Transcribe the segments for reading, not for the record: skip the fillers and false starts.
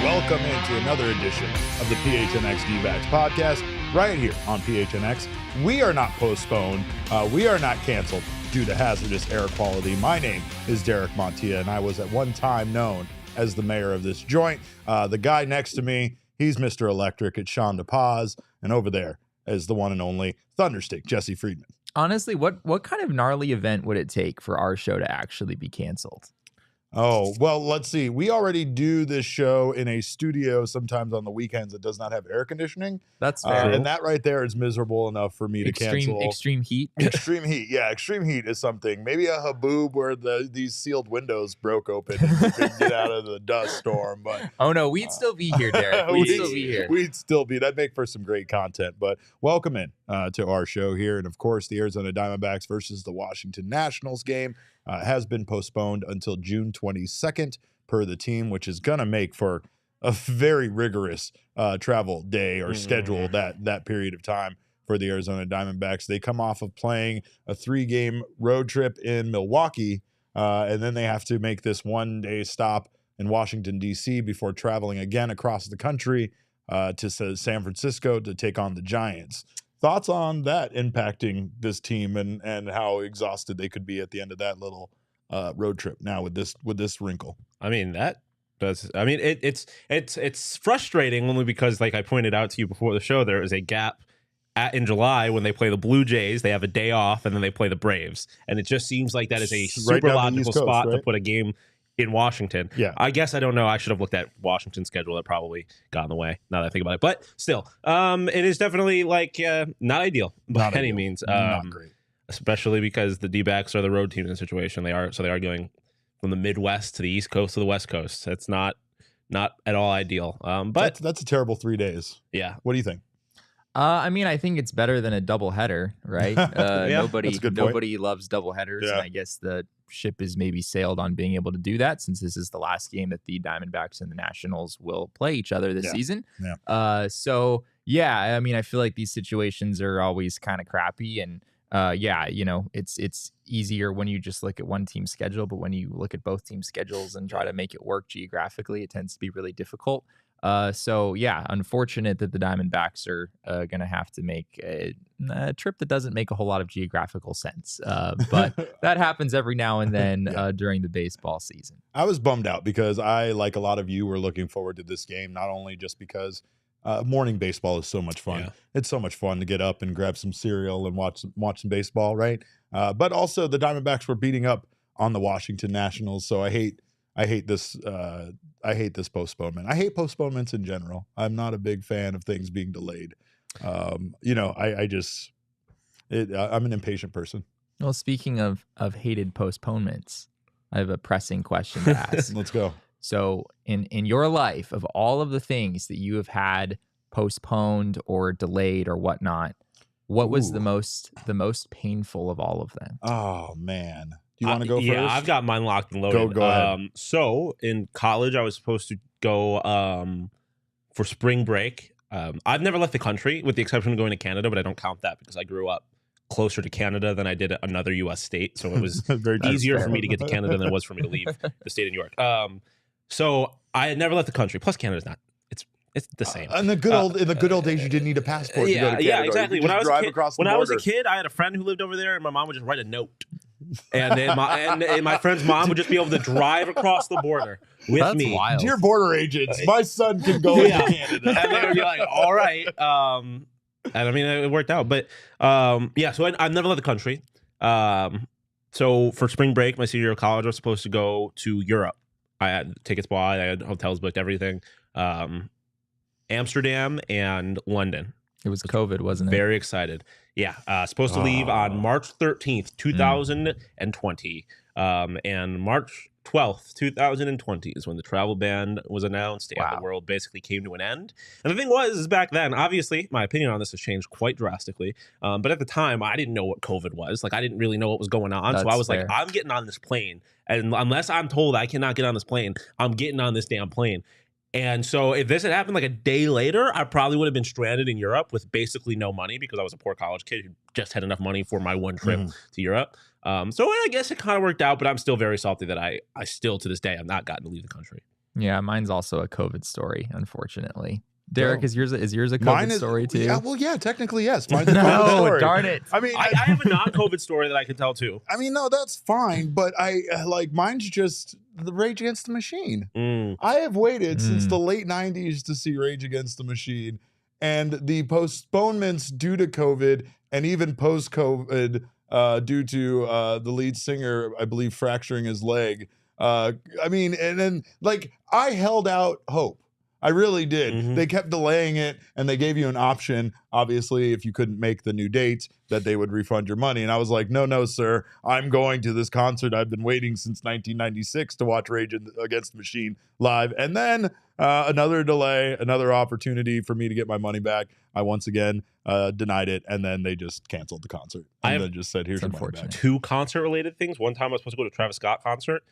Welcome into another edition of the PHNXDbacks podcast right here on PHNX. We are not postponed. We are not canceled due to hazardous air quality. My name is Derek Montilla, and I was at one time known as the mayor of this joint. The guy next to me, he's Mr. Electric. It's Shawn DePaz, and over there is the one and only Thunderstick, Jesse Friedman. Honestly, what kind of gnarly event would it take for our show to actually be canceled? Oh, well, let's see. We already do this show in a studio sometimes on the weekends that does not have air conditioning. That's fair. And that right there is miserable enough for me to cancel. Extreme heat? Extreme heat. Yeah, extreme heat is something. Maybe a haboob where these sealed windows broke open and we could get out of the dust storm. But oh, no, we'd still be here, Derek. We'd still be here. We'd still be. That'd make for some great content. But welcome in to our show here. And, of course, the Arizona Diamondbacks versus the Washington Nationals game has been postponed until June 22nd per the team, which is going to make for a very rigorous travel day or schedule that period of time for the Arizona Diamondbacks. They come off of playing a 3-game road trip in Milwaukee, and then they have to make this one-day stop in Washington, D.C. before traveling again across the country to San Francisco to take on the Giants. Thoughts on that impacting this team and how exhausted they could be at the end of that little road trip now with this wrinkle? I mean, it's frustrating only because, like I pointed out to you before the show, there is a gap in July when they play the Blue Jays. They have a day off, and then they play the Braves. And it just seems like that is a super logical spot to put a game in Washington. Yeah. I guess I don't know. I should have looked at Washington's schedule. That probably got in the way now that I think about it. But still, it is definitely not ideal by any means. Not great. Especially because the D-backs are the road team in the situation. They are going from the Midwest to the East Coast to the West Coast. That's not at all ideal. But that's a terrible 3 days. Yeah. What do you think? I mean, I think it's better than a doubleheader, right? Yeah, nobody loves doubleheaders, yeah. and I guess the ship is maybe sailed on being able to do that since this is the last game that the Diamondbacks and the Nationals will play each other this season. Yeah. So yeah, I mean, I feel like these situations are always kind of crappy, and it's easier when you just look at one team's schedule, but when you look at both teams' schedules and try to make it work geographically, it tends to be really difficult. So yeah, unfortunate that the Diamondbacks are going to have to make a trip that doesn't make a whole lot of geographical sense. But that happens every now and then during the baseball season. I was bummed out because I, like a lot of you, were looking forward to this game, not only just because morning baseball is so much fun. Yeah. It's so much fun to get up and grab some cereal and watch some baseball, right? But also the Diamondbacks were beating up on the Washington Nationals, so I hate this postponement. I hate postponements in general. I'm not a big fan of things being delayed. I'm an impatient person. Well, speaking of hated postponements, I have a pressing question to ask. Let's go. So in your life, of all of the things that you have had postponed or delayed or whatnot, what was the most painful of all of them? Oh, man. Do you want to go first? Yeah, I've got mine locked and loaded. Go ahead. So in college, I was supposed to go for spring break. I've never left the country, with the exception of going to Canada, but I don't count that because I grew up closer to Canada than I did another U.S. state. So it was easier for me to get to Canada than it was for me to leave the state of New York. So I had never left the country. Plus, Canada's not. It's the same. In the good old days, you didn't need a passport to go to Canada. Yeah, exactly. When I was a border. kid, I had a friend who lived over there, and my mom would just write a note. And then my friend's mom would just be able to drive across the border with me. Wild. Dear border agents, my son can go into Canada. And they would be like, all right. And I mean, it worked out. But so I've never left the country. So for spring break, my senior year of college, I was supposed to go to Europe. I had tickets bought, I had hotels booked, everything. Amsterdam and London. It was COVID, wasn't it? Very excited. Yeah. Supposed to leave on March 13th, 2020. And March 12th, 2020 is when the travel ban was announced and the world basically came to an end. And the thing was back then, obviously, my opinion on this has changed quite drastically. But at the time, I didn't know what COVID was. Like, I didn't really know what was going on. So I was like, I'm getting on this plane. And unless I'm told I cannot get on this plane, I'm getting on this damn plane. And so if this had happened like a day later, I probably would have been stranded in Europe with basically no money because I was a poor college kid who just had enough money for my one trip to Europe. So I guess it kind of worked out, but I'm still very salty that I still to this day have not gotten to leave the country. Yeah, mine's also a COVID story, unfortunately. Derek, Oh. is yours a COVID story too? Yeah, well, yeah, technically yes. Mine's a COVID No, story. darn it. I mean, I have a non-COVID story that I can tell too. I mean, no, that's fine, but I like mine's just the Rage Against the Machine. I have waited since the late 90s to see Rage Against the Machine, and the postponements due to COVID and even post-COVID due to the lead singer, I believe, fracturing his leg. I mean, and then like I held out hope. I really did. They kept delaying it, and they gave you an option, obviously, if you couldn't make the new dates, that they would refund your money. And I was like, no, sir. I'm going to this concert. I've been waiting since 1996 to watch Rage Against the Machine live. And then another delay, another opportunity for me to get my money back. I once again denied it, and then they just canceled the concert. And then just said, here's your money back. 2 concert-related things. One time I was supposed to go to a Travis Scott concert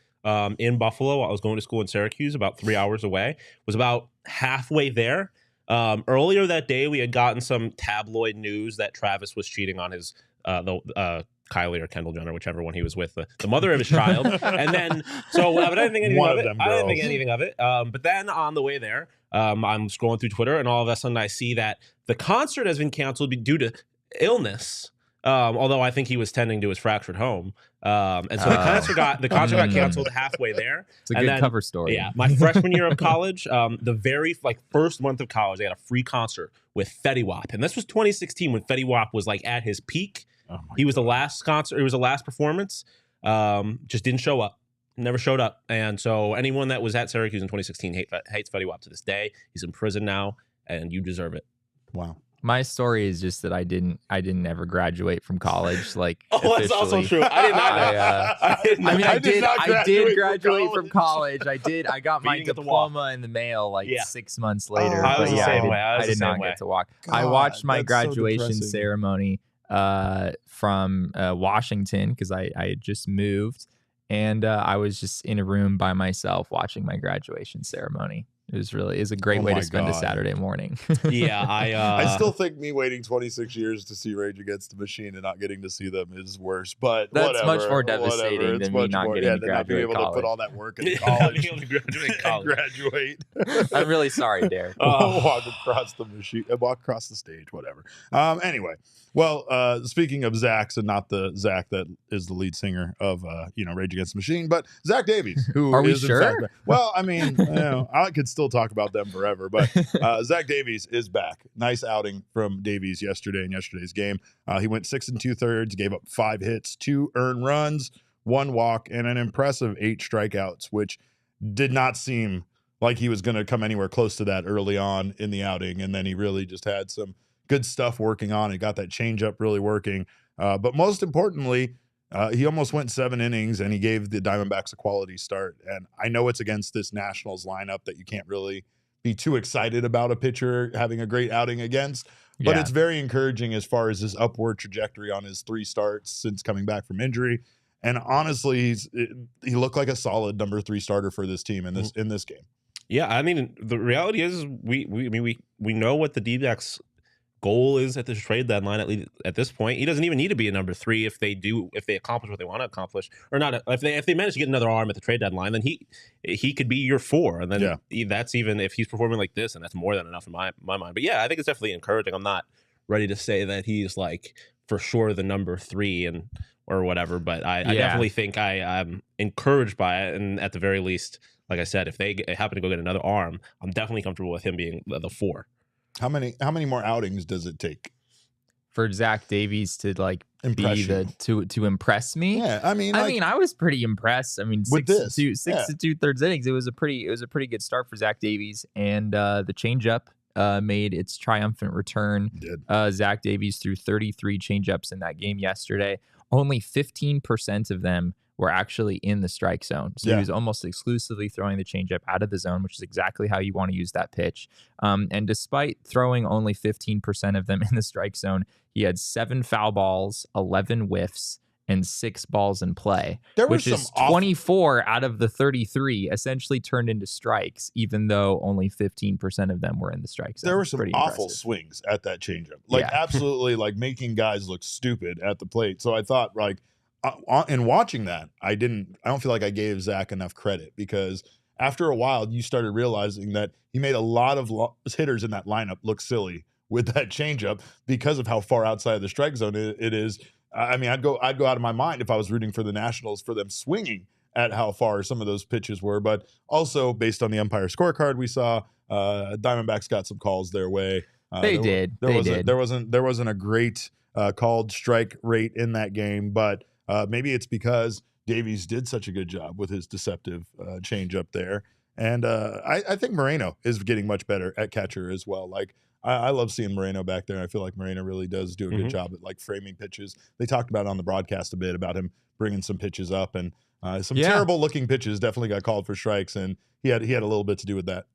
in Buffalo. I was going to school in Syracuse, about 3 hours away. Was about halfway there. Earlier that day, we had gotten some tabloid news that Travis was cheating on his Kylie or Kendall Jenner, whichever one he was with, the mother of his child. And then, but I didn't think anything of it. I didn't think anything of it. But then on the way there, I'm scrolling through Twitter, and all of a sudden I see that the concert has been canceled due to illness. Although I think he was tending to his fractured home. And so the concert got canceled halfway there. It's a good cover story. Yeah. My freshman year of college, the very first month of college, they had a free concert with Fetty Wap. And this was 2016 when Fetty Wap was like at his peak. He was the last concert. It was the last performance. Just didn't show up. Never showed up. And so anyone that was at Syracuse in 2016 hates Fetty Wap to this day. He's in prison now, and you deserve it. Wow. My story is just that I didn't ever graduate from college. Like, that's also true. I did not. I did graduate from college. I got my diploma in the mail 6 months later. I was the same way. I did not get to walk. God, I watched my graduation so ceremony from Washington because I had just moved, and I was just in a room by myself watching my graduation ceremony. It was a great way to spend a Saturday morning. Yeah, I still think me waiting 26 years to see Rage Against the Machine and not getting to see them is worse. But that's much more devastating than me not getting to graduate college. To put all that work in college, graduate. I'm really sorry, Derek. Walk across the machine, walk across the stage, whatever. Anyway, well, speaking of Zach's and not the Zach that is the lead singer of Rage Against the Machine, but Zach Davies, who are we is sure? In fact, well, I mean, I could still talk about them forever, but Zach Davies is back. Nice outing from Davies yesterday in yesterday's game. He went 6 2/3, gave up 5 hits, 2 earned runs, 1 walk, and an impressive 8 strikeouts, which did not seem like he was going to come anywhere close to that early on in the outing. And then he really just had some good stuff working on. He got that changeup really working. But most importantly, he almost went 7 innings, and he gave the Diamondbacks a quality start. And I know it's against this Nationals lineup that you can't really be too excited about a pitcher having a great outing against. But it's very encouraging as far as his upward trajectory on his 3 starts since coming back from injury. And honestly, he looked like a solid number 3 starter for this team in this game. Yeah, I mean, the reality is we know what the D-backs goal is at this trade deadline. At least at this point, he doesn't even need to be a number 3 if they accomplish what they want to accomplish, or not. If they manage to get another arm at the trade deadline, then he could be your 4, and then that's even if he's performing like this, and that's more than enough in my mind. But yeah, I think it's definitely encouraging. I'm not ready to say that he's like for sure the number 3 or whatever, but I definitely think I'm encouraged by it, and at the very least, like I said, if they happen to go get another arm, I'm definitely comfortable with him being the 4. How many more outings does it take for Zach Davies to to impress me? Yeah, I mean, I was pretty impressed. I mean, 6 2/3 innings. It was a pretty good start for Zach Davies, and the changeup made its triumphant return. Zach Davies threw 33 changeups in that game yesterday. Only 15% of them were actually in the strike zone. So he was almost exclusively throwing the changeup out of the zone, which is exactly how you want to use that pitch. And despite throwing only 15% of them in the strike zone, he had 7 foul balls, 11 whiffs, and 6 balls in play, which is 24 out of the 33 essentially turned into strikes, even though only 15% of them were in the strike zone. There were some awful swings at that changeup, absolutely making guys look stupid at the plate. So I thought in watching that, I don't feel like I gave Zach enough credit, because after a while, you started realizing that he made a lot of hitters in that lineup look silly with that changeup because of how far outside of the strike zone it is. I mean, I'd go out of my mind if I was rooting for the Nationals for them swinging at how far some of those pitches were. But also, based on the umpire scorecard we saw, Diamondbacks got some calls their way. They did. There wasn't a great called strike rate in that game, but maybe it's because Davies did such a good job with his deceptive change up there. And I think Moreno is getting much better at catcher as well. Like, I love seeing Moreno back there. I feel like Moreno really does do a good job at like framing pitches. They talked about it on the broadcast a bit about him bringing some pitches up, and some terrible looking pitches definitely got called for strikes, and he had a little bit to do with that.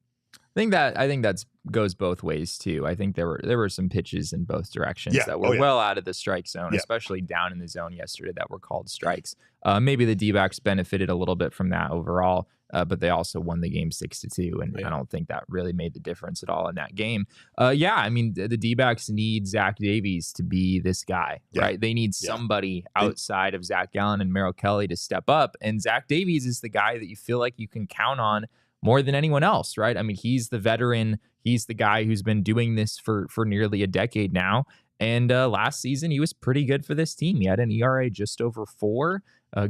I think that goes both ways too. I think there were some pitches in both directions that were well out of the strike zone, especially down in the zone yesterday that were called strikes. Maybe the D-backs benefited a little bit from that overall, but they also won the game 6-2, and I don't think that really made the difference at all in that game. I mean, the D-backs need Zach Davies to be this guy, right? They need somebody outside of Zach Gallen and Merrill Kelly to step up, and Zach Davies is the guy that you feel like you can count on more than anyone else, right? I mean, he's the veteran. He's the guy who's been doing this for nearly a decade now. And last season, he was pretty good for this team. He had an ERA just over 4.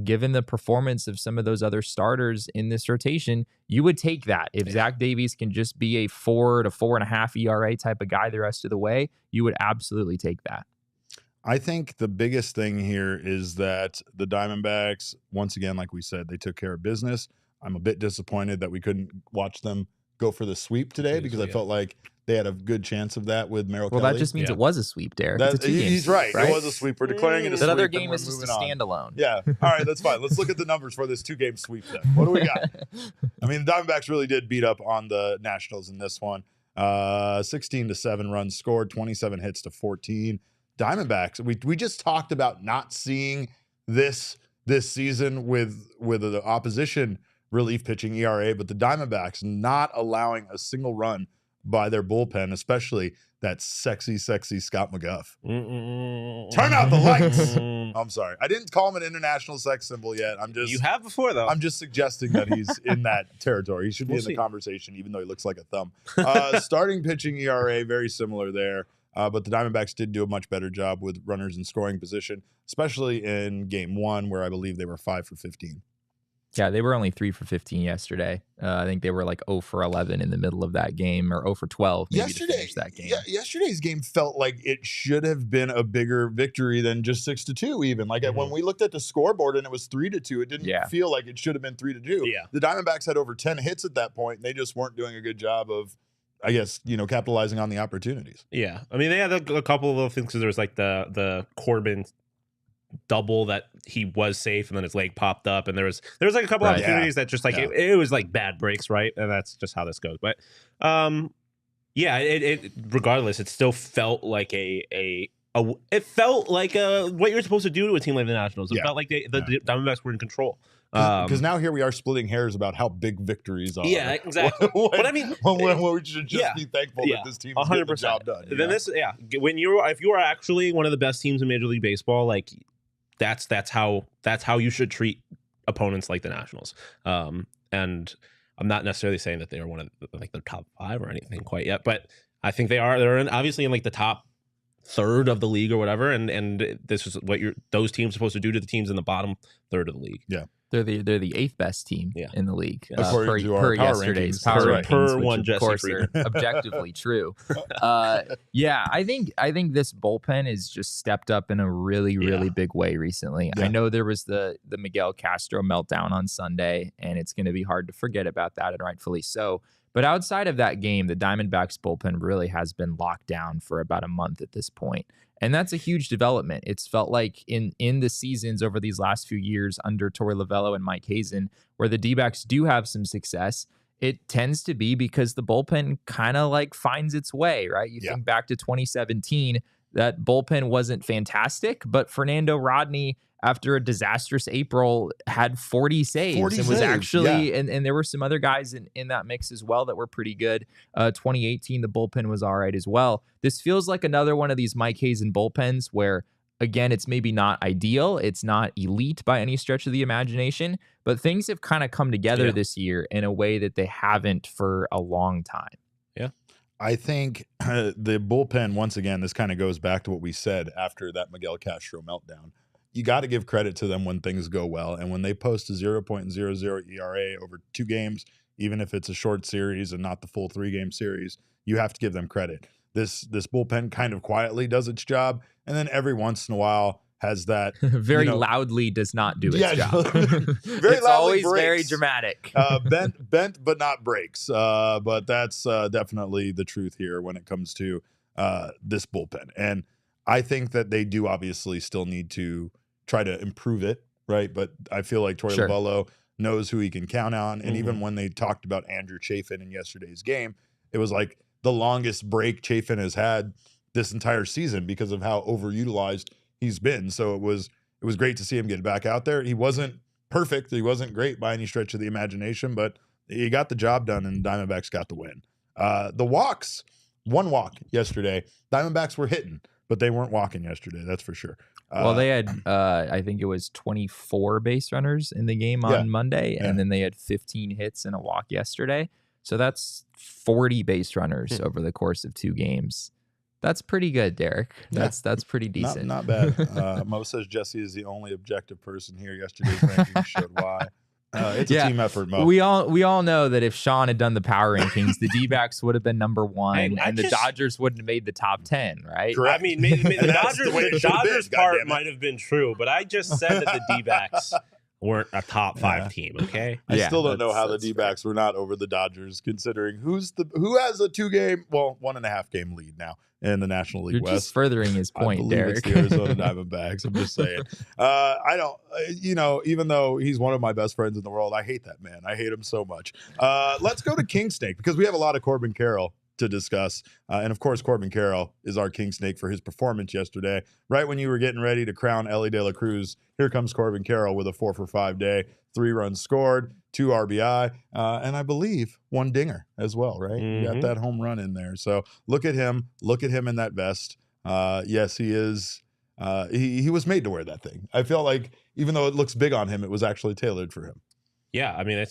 Given the performance of some of those other starters in this rotation, you would take that. If Zach Davies can just be a 4 to 4.5 ERA type of guy the rest of the way, you would absolutely take that. I think the biggest thing here is that the Diamondbacks, once again, like we said, they took care of business. I'm a bit disappointed that we couldn't watch them go for the sweep today because I felt like they had a good chance of that with Merrill Kelly. Well, that just means it was a sweep, Derek. He's right. It was a sweep. We're declaring it a sweep. That other game is just a standalone. Yeah. All right, that's fine. Let's look at the numbers for this 2-game sweep then. What do we got? I mean, the Diamondbacks really did beat up on the Nationals in this one. 16-7 runs scored, 27 hits to 14. Diamondbacks, we just talked about not seeing this season with the opposition relief pitching ERA, but the Diamondbacks not allowing a single run by their bullpen, especially that sexy Scott McGuff. Turn out the lights. I'm sorry. I didn't call him an international sex symbol yet. You have before, though. I'm just suggesting that he's in that territory. He should be in the conversation, even though he looks like a thumb. Starting pitching ERA, very similar there. But the Diamondbacks did do a much better job with runners in scoring position, especially in game 1, where I believe they were 5 for 15. Yeah, they were only 3 for 15 yesterday. I think they were like 0 for 11 in the middle of that game, or 0 for 12 maybe to finish that game. Yeah, yesterday's game felt like it should have been a bigger victory than just 6-2 even. Like when we looked at the scoreboard and it was 3-2, it didn't feel like it should have been 3-2. Yeah. The Diamondbacks had over 10 hits at that point, and they just weren't doing a good job of, I guess, capitalizing on the opportunities. Yeah. I mean, they had a couple of little things because there was like the Corbin double that he was safe and then his leg popped up, and there was like a couple opportunities that just like it was like bad breaks, right? And that's just how this goes. But it regardless, it still felt like it felt like what you're supposed to do to a team like the Nationals. It felt like the Diamondbacks were in control. Because now here we are splitting hairs about how big victories are. Yeah, exactly. But I mean, when we should just be thankful that this team is getting the job done. Then if you are actually one of the best teams in Major League Baseball, like that's how you should treat opponents like the Nationals. And I'm not necessarily saying that they are one of the top 5 or anything quite yet, but I think they're obviously in like the top third of the league or whatever, and this is what those teams are supposed to do to the teams in the bottom third of the league. Yeah. They're the 8th best team in the league per yesterday's power rankings, per which one of Jesse course Freeman. are objectively true. I think this bullpen has just stepped up in a really big way recently. I know there was the Miguel Castro meltdown on Sunday, and it's going to be hard to forget about that, and rightfully so. But outside of that game, the Diamondbacks bullpen really has been locked down for about a month at this point. And that's a huge development. It's felt like in the seasons over these last few years under Torey Lovullo and Mike Hazen, where the D-backs do have some success, it tends to be because the bullpen kind of like finds its way, right? You think back to 2017, that bullpen wasn't fantastic, but Fernando Rodney, after a disastrous April, had 40 saves and was actually, and there were some other guys in that mix as well that were pretty good. 2018, the bullpen was all right as well. This feels like another one of these Mike Hazen bullpens where again, it's maybe not ideal. It's not elite by any stretch of the imagination, but things have kind of come together this year in a way that they haven't for a long time. Yeah. I think the bullpen, once again, this kind of goes back to what we said after that Miguel Castro meltdown. You got to give credit to them when things go well. And when they post a 0.00 ERA over 2 games, even if it's a short series and not the full 3-game series, you have to give them credit. This bullpen kind of quietly does its job, and then every once in a while has that very loudly does not do its job. Very it's loudly always breaks. Very dramatic. Bent but not breaks. But that's definitely the truth here when it comes to this bullpen. And I think that they do obviously still need to try to improve it, right? But I feel like Torey Lovullo knows who he can count on. And even when they talked about Andrew Chafin in yesterday's game, it was like the longest break Chafin has had this entire season because of how overutilized he's been. So it was great to see him get back out there. He wasn't perfect. He wasn't great by any stretch of the imagination, but he got the job done, and Diamondbacks got the win. The walks, 1 walk yesterday. Diamondbacks were hitting, but they weren't walking yesterday. That's for sure. Well, they had, I think it was 24 base runners in the game on Monday, and then they had 15 hits and a walk yesterday. So that's 40 base runners over the course of 2 games. That's pretty good, Derek. That's pretty decent. Not bad. Mo says Jesse is the only objective person here. Yesterday's rankings showed why. It's a team effort, Mo. We all know that if Shawn had done the power rankings, the D-backs would have been number 1, and the Dodgers wouldn't have made the top 10, right? Correct. I mean, maybe the Dodgers part might have been true, but I just said that the D-backs weren't a top 5 team, okay? I still don't know how the D-backs were not over the Dodgers, considering who has a 2-game, 1.5 game lead now in the National League You're West. Just furthering his point, Derek. It's the Arizona Diamondbacks. I'm just saying. I don't, even though he's one of my best friends in the world, I hate that man. I hate him so much. Let's go to King Snake because we have a lot of Corbin Carroll to discuss. And of course, Corbin Carroll is our King Snake for his performance yesterday. Right when you were getting ready to crown Elly De La Cruz, here comes Corbin Carroll with a 4-for-5 day, 3 runs scored, 2 RBI, and I believe 1 dinger as well, right? You got that home run in there. So look at him in that vest. Yes, he is. He was made to wear that thing. I feel like even though it looks big on him, it was actually tailored for him. Yeah, I mean,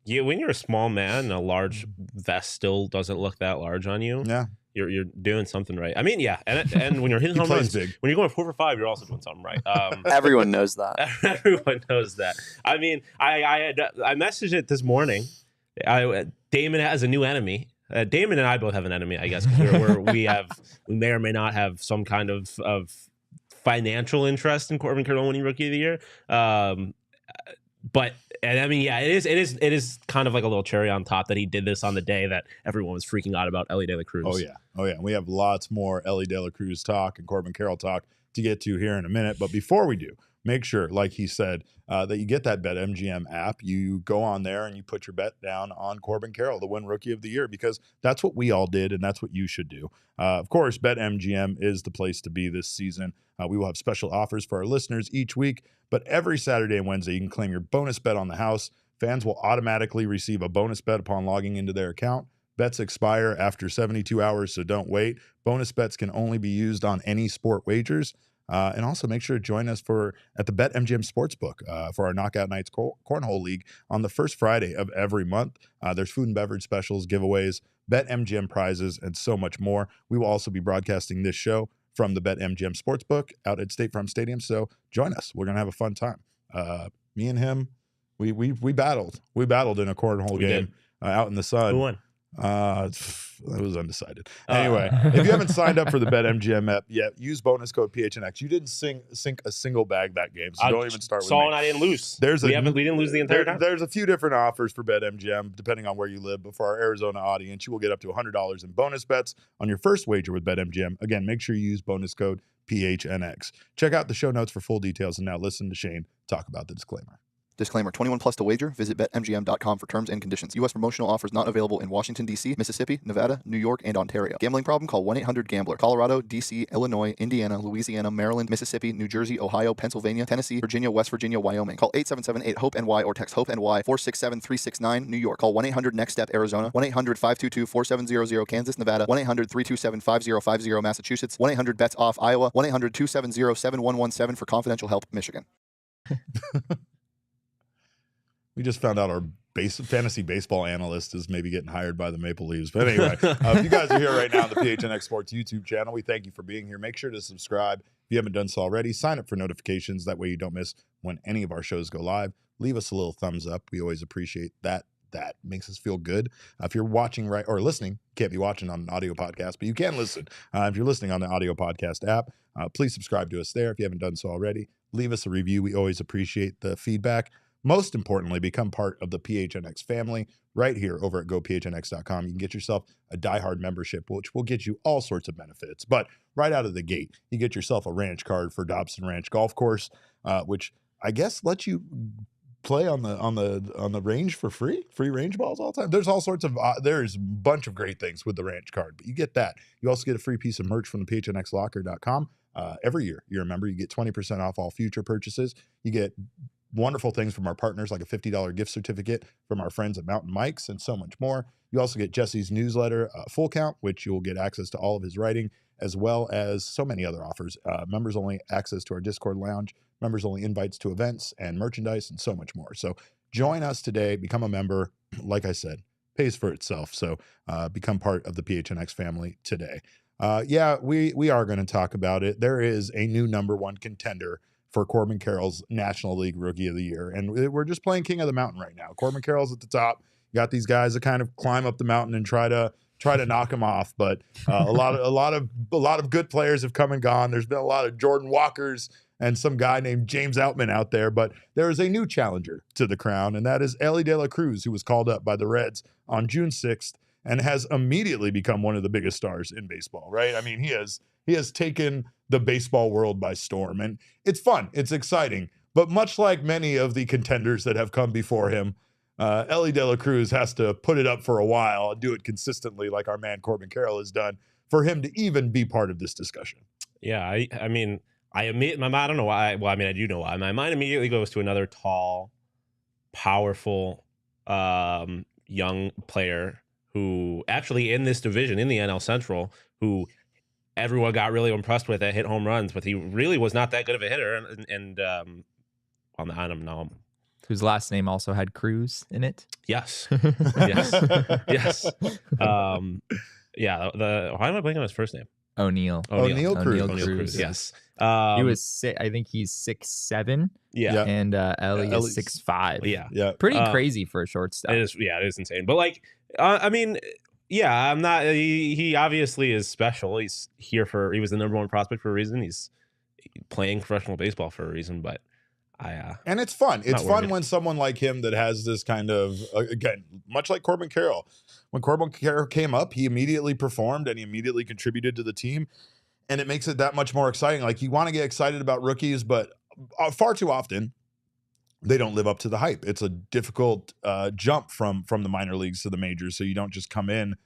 when you're a small man, a large vest still doesn't look that large on you. Yeah. You're doing something right. I mean, yeah, and when you're hitting home runs, when you're going 4-for-5, you're also doing something right. Everyone knows that. Everyone knows that. I mean, I messaged it this morning. Damon has a new enemy. Damon and I both have an enemy, I guess. We may or may not have some kind of financial interest in Corbin Carroll winning Rookie of the Year. But I mean, yeah, it is kind of like a little cherry on top that he did this on the day that everyone was freaking out about Elly De La Cruz. Oh yeah. We have lots more Elly De La Cruz talk and Corbin Carroll talk to get to here in a minute. But before we do, make sure, like he said, that you get that BetMGM app. You go on there and you put your bet down on Corbin Carroll to win Rookie of the Year, because that's what we all did and that's what you should do. Of course, BetMGM is the place to be this season. We will have special offers for our listeners each week, but every Saturday and Wednesday, you can claim your bonus bet on the house. Fans will automatically receive a bonus bet upon logging into their account. Bets expire after 72 hours, so don't wait. Bonus bets can only be used on any sport wagers. And also make sure to join us at the BetMGM Sportsbook for our Knockout Nights Cornhole League on the first Friday of every month. There's food and beverage specials, giveaways, BetMGM prizes, and so much more. We will also be broadcasting this show from the BetMGM Sportsbook out at State Farm Stadium. So join us. We're going to have a fun time. Me and him, we battled. We battled in a cornhole game out in the sun. Who won? It was undecided. Anyway, if you haven't signed up for the BetMGM app yet, use bonus code PHNX. You didn't sink a single bag that game, so don't even start with me. And I didn't lose. We didn't lose the entire time. There's a few different offers for BetMGM depending on where you live, but for our Arizona audience, you will get up to $100 in bonus bets on your first wager with BetMGM. Again, make sure you use bonus code PHNX. Check out the show notes for full details, and now listen to Shane talk about the disclaimer. Disclaimer, 21 plus to wager. Visit BetMGM.com for terms and conditions. U.S. promotional offers not available in Washington, D.C., Mississippi, Nevada, New York, and Ontario. Gambling problem? Call 1-800-GAMBLER. Colorado, D.C., Illinois, Indiana, Louisiana, Maryland, Mississippi, New Jersey, Ohio, Pennsylvania, Tennessee, Virginia, West Virginia, Wyoming. Call 877-8-HOPE-NY or text HOPE-NY 467-369, New York. Call 1-800-NEXT-STEP, Arizona. 1-800-522-4700, Kansas, Nevada. 1-800-327-5050, Massachusetts. 1-800-BETS-OFF, Iowa. 1-800-270-7117 for confidential help, Michigan. We just found out our fantasy baseball analyst is maybe getting hired by the Maple Leafs. But anyway, if you guys are here right now on the PHNX Sports YouTube channel, we thank you for being here. Make sure to subscribe if you haven't done so already. Sign up for notifications. That way you don't miss when any of our shows go live. Leave us a little thumbs up. We always appreciate that. That makes us feel good. If you're watching or listening, can't be watching on an audio podcast, but you can listen. If you're listening on the audio podcast app, please subscribe to us there if you haven't done so already. Leave us a review. We always appreciate the feedback. Most importantly, become part of the PHNX family right here over at gophnx.com. You can get yourself a diehard membership, which will get you all sorts of benefits. But right out of the gate, you get yourself a ranch card for Dobson Ranch Golf Course, which I guess lets you play on the range for free range balls all the time. There's all sorts of there's a bunch of great things with the ranch card, but you get that. You also get a free piece of merch from the PHNXlocker.com. Every year, you remember, you get 20% off all future purchases. You get wonderful things from our partners, like a $50 gift certificate from our friends at Mountain Mike's and so much more. You also get Jesse's newsletter, Full Count, which you'll get access to all of his writing, as well as so many other offers. Members only access to our Discord lounge, members only invites to events and merchandise, and so much more. So join us today, become a member. Like I said, pays for itself. So become part of the PHNX family today. Yeah, we are going to talk about it. There is a new #1 contender for Corbin Carroll's National League Rookie of the Year. And we're just playing King of the Mountain right now. Corbin Carroll's at the top. You got these guys that kind of climb up the mountain and try to knock him off. But a lot of good players have come and gone. There's been a lot of Jordan Walkers and some guy named James Outman out there. But there is a new challenger to the crown, and that is Elly De La Cruz, who was called up by the Reds on June 6th and has immediately become one of the biggest stars in baseball, right? I mean, he has taken the baseball world by storm, and it's fun. It's exciting. But much like many of the contenders that have come before him, Elly De La Cruz has to put it up for a while and do it consistently like our man Corbin Carroll has done for him to even be part of this discussion. Yeah, I mean, I don't know why. Well, I mean, I do know why. My mind immediately goes to another tall, powerful, young player who actually in this division, in the NL Central, who everyone got really impressed with that hit home runs, but he really was not that good of a hitter. And on them now. Whose last name also had Cruz in it? Yes. Yes. Yes. Yeah. Why am I blanking on his first name? O'Neal Cruz. Yes. He was I think he's 6'7". Yeah. And Elly is 6'5". Yeah. Pretty crazy for a shortstop. It is. Yeah, it is insane. But like, I mean, yeah, I'm not. He obviously is special. He was the #1 prospect for a reason. He's playing professional baseball for a reason. But and it's fun. It's fun worried. when someone like him that has this kind of, again, much like Corbin Carroll. When Corbin Carroll came up, he immediately performed and he immediately contributed to the team. And it makes it that much more exciting. Like, you want to get excited about rookies, but far too often they don't live up to the hype. It's a difficult jump from the minor leagues to the majors. So you don't just come in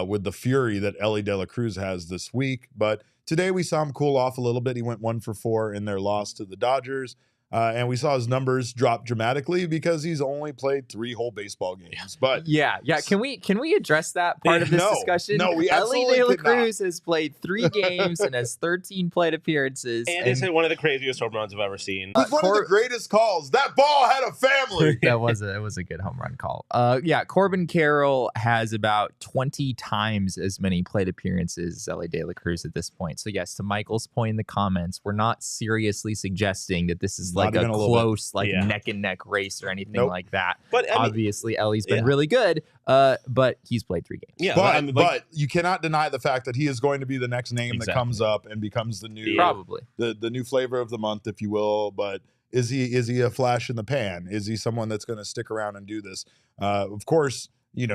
with the fury that Elly De La Cruz has this week. But today we saw him cool off a little bit. He went 1 for 4 in their loss to the Dodgers. And we saw his numbers drop dramatically because he's only played 3 whole baseball games. But yeah. Can we address that part of this discussion? No, we Elly absolutely De La could not. Cruz has played 3 games and has 13 plate appearances. And he's hit one of the craziest home runs I've ever seen. He's one of the greatest calls. That ball had a family. That was a good home run call. Yeah, Corbin Carroll has about 20 times as many plate appearances as Elly De La Cruz at this point. So yes, to Michael's point in the comments, we're not seriously suggesting that this is like a close, neck and neck race or anything like that. But obviously, Ellie's been really good. But he's played 3 games. Yeah, but you cannot deny the fact that he is going to be the next name that comes up and becomes the new, probably the new flavor of the month, if you will. But is he a flash in the pan? Is he someone that's going to stick around and do this? Of course,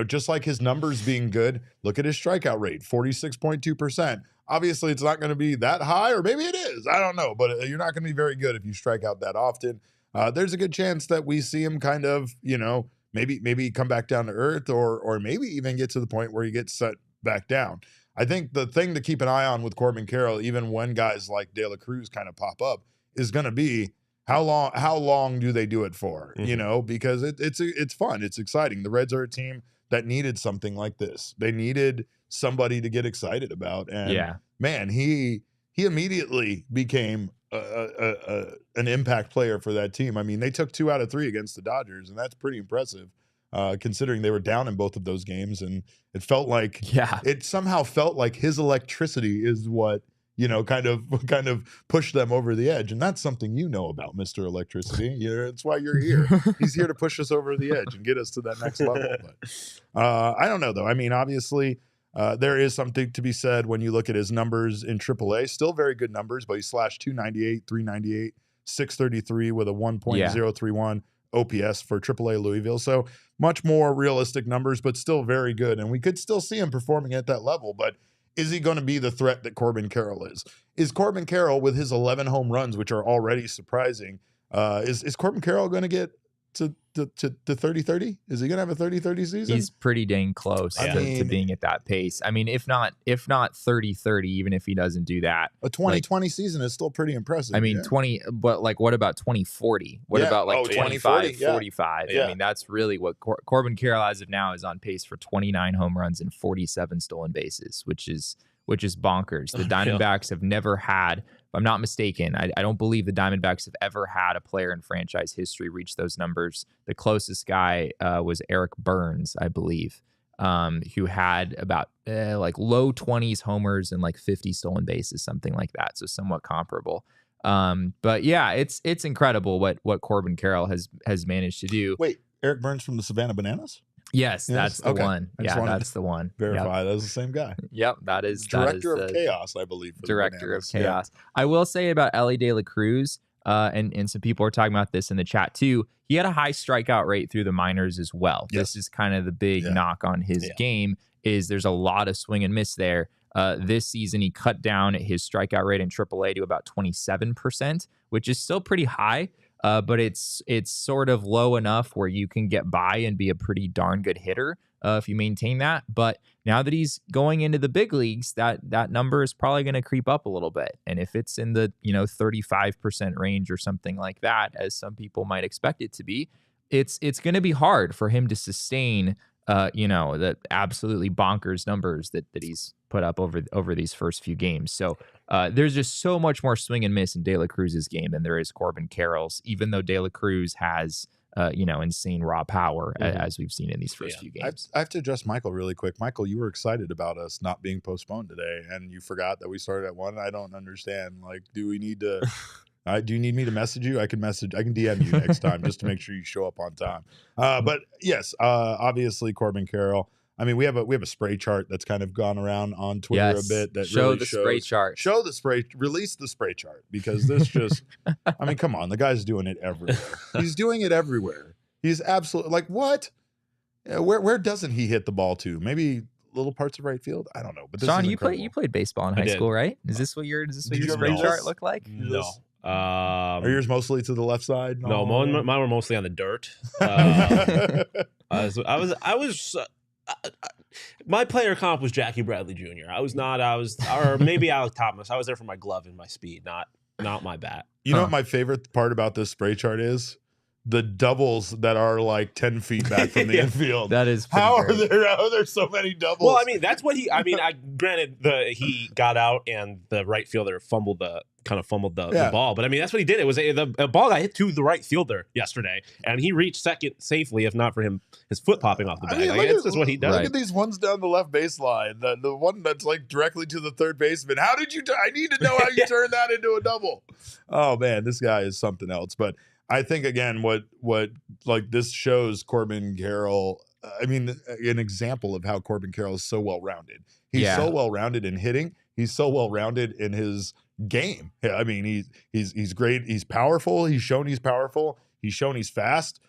just like his numbers being good, look at his strikeout rate, 46.2%. Obviously, it's not going to be that high, or maybe it is. I don't know, but you're not going to be very good if you strike out that often. there's a good chance that we see him kind of, maybe come back down to earth, or maybe even get to the point where he gets set back down. I think the thing to keep an eye on with Corbin Carroll, even when guys like De La Cruz kind of pop up, is going to be how long do they do it for? Because it's fun, it's exciting. The Reds are a team that needed something like this. They needed somebody to get excited about, and man, he immediately became an impact player for that team. I mean, they took 2 out of 3 against the Dodgers, and that's pretty impressive. Considering they were down in both of those games, and it felt like it somehow felt like his electricity is what kind of pushed them over the edge, and that's something about Mr. Electricity. It's why you're here. He's here to push us over the edge and get us to that next level. But I don't know though. I mean, obviously, there is something to be said when you look at his numbers in AAA. Still very good numbers, but he slashed 298, 398, 633 with a 1.031. OPS for AAA Louisville. So much more realistic numbers, but still very good. And we could still see him performing at that level. But is he going to be the threat that Corbin Carroll is? Is Corbin Carroll, with his 11 home runs, which are already surprising, is Corbin Carroll going to get to 30-30? Is he going to have a 30-30 season? He's pretty dang close to being at that pace. I mean, if not 30-30, even if he doesn't do that. A 2020 season is still pretty impressive. I mean, 20, but like, what about 2040? What about like 25, 45? I mean, that's really what Corbin Carroll as of now is on pace for 29 home runs and 47 stolen bases, which is bonkers. The Diamondbacks have never had, if I'm not mistaken, I don't believe the Diamondbacks have ever had a player in franchise history reach those numbers. The closest guy was Eric Burns, I believe, who had about like low 20s homers and like 50 stolen bases, something like that. So somewhat comparable. But yeah, it's incredible what Corbin Carroll has managed to do. Wait, Eric Burns from the Savannah Bananas? Yes, that's the one. Yeah, that's the one. Verify that was the same guy. Yep, that is Director of Chaos, I believe. Director of Chaos. I will say about Elly De La Cruz, and some people are talking about this in the chat too. He had a high strikeout rate through the minors as well. This is kind of the big knock on his game, is there's a lot of swing and miss there. This season, he cut down his strikeout rate in AAA to about 27%, which is still pretty high. But it's sort of low enough where you can get by and be a pretty darn good hitter if you maintain that. But now that he's going into the big leagues, that number is probably going to creep up a little bit. And if it's in the 35% range or something like that, as some people might expect it to be, it's going to be hard for him to sustain the absolutely bonkers numbers that he's put up over these first few games. So there's just so much more swing and miss in De La Cruz's game than there is Corbin Carroll's, even though De La Cruz has insane raw power as we've seen in these first few games. I have to address Michael really quick. Michael, you were excited about us not being postponed today, and you forgot that we started at 1. I don't understand. Like, do we need to... do you need me to message you? I can DM you next time just to make sure you show up on time. But yes, obviously Corbin Carroll. I mean, we have a spray chart that's kind of gone around on Twitter a bit. That show the spray chart. Release the spray chart, because this just, I mean, come on, the guy's doing it everywhere. He's doing it everywhere. He's absolutely, like, what? Where doesn't he hit the ball to? Maybe little parts of right field. I don't know. But this Shawn, is you played baseball in high school, right? Is this what your spray chart look like? No. Are yours mostly to the left side? No, mine were mostly on the dirt. My player comp was Jackie Bradley Jr. Or maybe Alec Thomas. I was there for my glove and my speed, not my bat. You know what my favorite part about this spray chart is? The doubles that are like 10 feet back from the infield. That is how are there so many doubles? Well, I mean, that's what granted he got out and the right fielder fumbled the ball, but I mean, that's what he did. It was a ball that hit to the right fielder yesterday, and he reached second safely, if not for his foot popping off the bag. That's just what he does. Look at these ones down the left baseline. The one that's like directly to the third baseman. How did you? I need to know how you turned that into a double. Oh man, this guy is something else. But I think again, what like this shows Corbin Carroll. I mean, an example of how Corbin Carroll is so well rounded. He's so well rounded in hitting. He's so well rounded in his game. I mean, he's great. He's powerful. He's shown he's powerful. He's shown he's fast.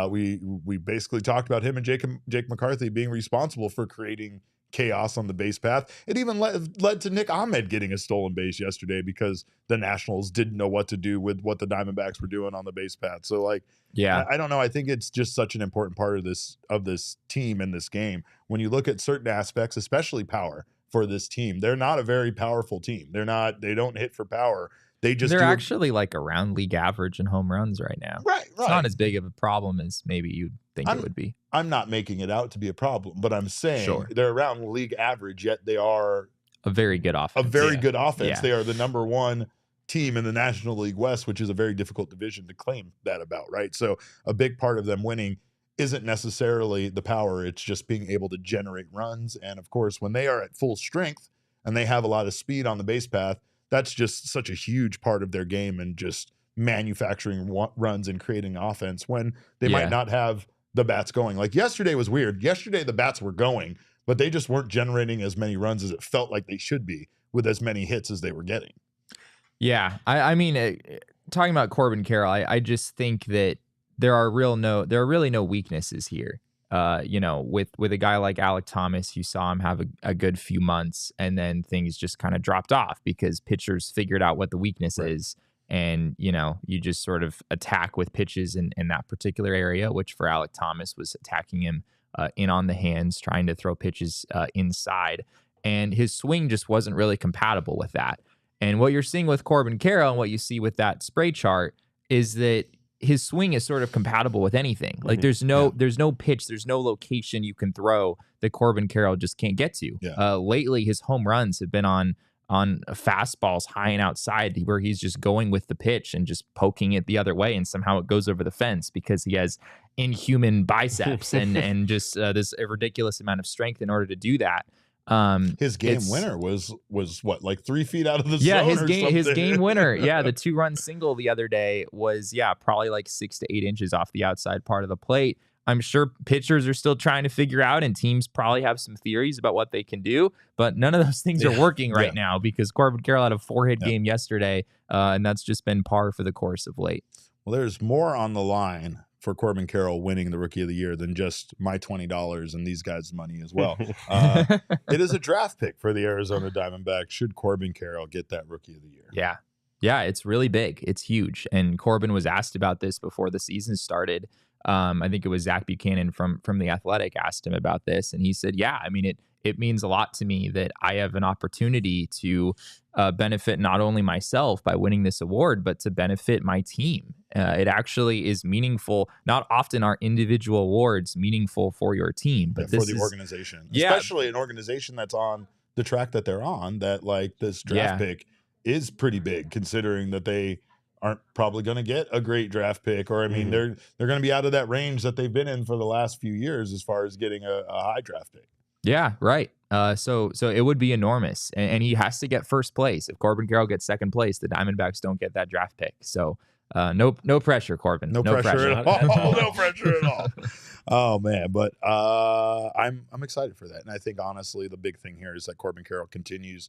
We basically talked about him and Jake McCarthy being responsible for creating chaos on the base path. It even led to Nick Ahmed getting a stolen base yesterday because the Nationals didn't know what to do with what the Diamondbacks were doing on the base path. So like, yeah, I don't know. I think it's just such an important part of this team in this game. When you look at certain aspects, especially power for this team, they're not a very powerful team. They don't hit for power. They're actually like around league average in home runs right now. Right. It's not as big of a problem as maybe you'd think it would be. I'm not making it out to be a problem, but I'm saying they're around league average, yet they are a very good offense. Good offense. Yeah. They are the number one team in the National League West, which is a very difficult division to claim that about, right? So a big part of them winning isn't necessarily the power. It's just being able to generate runs. And of course, when they are at full strength and they have a lot of speed on the base path, that's just such a huge part of their game and just manufacturing runs and creating offense when they might not have the bats going. Like yesterday was weird. Yesterday, the bats were going, but they just weren't generating as many runs as it felt like they should be with as many hits as they were getting. Yeah. I mean, talking about Corbin Carroll, I just think that there are really no weaknesses here. With a guy like Alek Thomas, you saw him have a good few months, and then things just kind of dropped off because pitchers figured out what the weakness is. And, you just sort of attack with pitches in that particular area, which for Alek Thomas was attacking him in on the hands, trying to throw pitches inside. And his swing just wasn't really compatible with that. And what you're seeing with Corbin Carroll and what you see with that spray chart is that his swing is sort of compatible with anything. Like there's no pitch, there's no location you can throw that Corbin Carroll just can't get to. Yeah. Lately, his home runs have been on fastballs high and outside where he's just going with the pitch and just poking it the other way, and somehow it goes over the fence because he has inhuman biceps and just this ridiculous amount of strength in order to do that. His game winner was what, like 3 feet out of the zone? His game winner. Yeah, the 2-run single the other day was probably like 6 to 8 inches off the outside part of the plate. I'm sure pitchers are still trying to figure out, and teams probably have some theories about what they can do, but none of those things are working right now because Corbin Carroll had a 4-hit game yesterday, and that's just been par for the course of late. Well, there's more on the line for Corbin Carroll winning the Rookie of the Year than just my $20 and these guys' money as well. It is a draft pick for the Arizona Diamondbacks should Corbin Carroll get that Rookie of the Year. Yeah. Yeah, it's really big. It's huge. And Corbin was asked about this before the season started. I think it was Zach Buchanan from The Athletic asked him about this, and he said, yeah, I mean, it means a lot to me that I have an opportunity to benefit not only myself by winning this award, but to benefit my team. It actually is meaningful. Not often are individual awards meaningful for your team, but for the organization, especially an organization that's on the track that they're on, that like this draft pick is pretty big considering that they aren't probably going to get a great draft pick, or I mean, they're going to be out of that range that they've been in for the last few years as far as getting a high draft pick. Yeah, right. So it would be enormous, and he has to get first place. If Corbin Carroll gets second place, the Diamondbacks don't get that draft pick. So no pressure, Corbin. No pressure at all. No pressure at all. Oh man, but I'm excited for that, and I think honestly the big thing here is that Corbin Carroll continues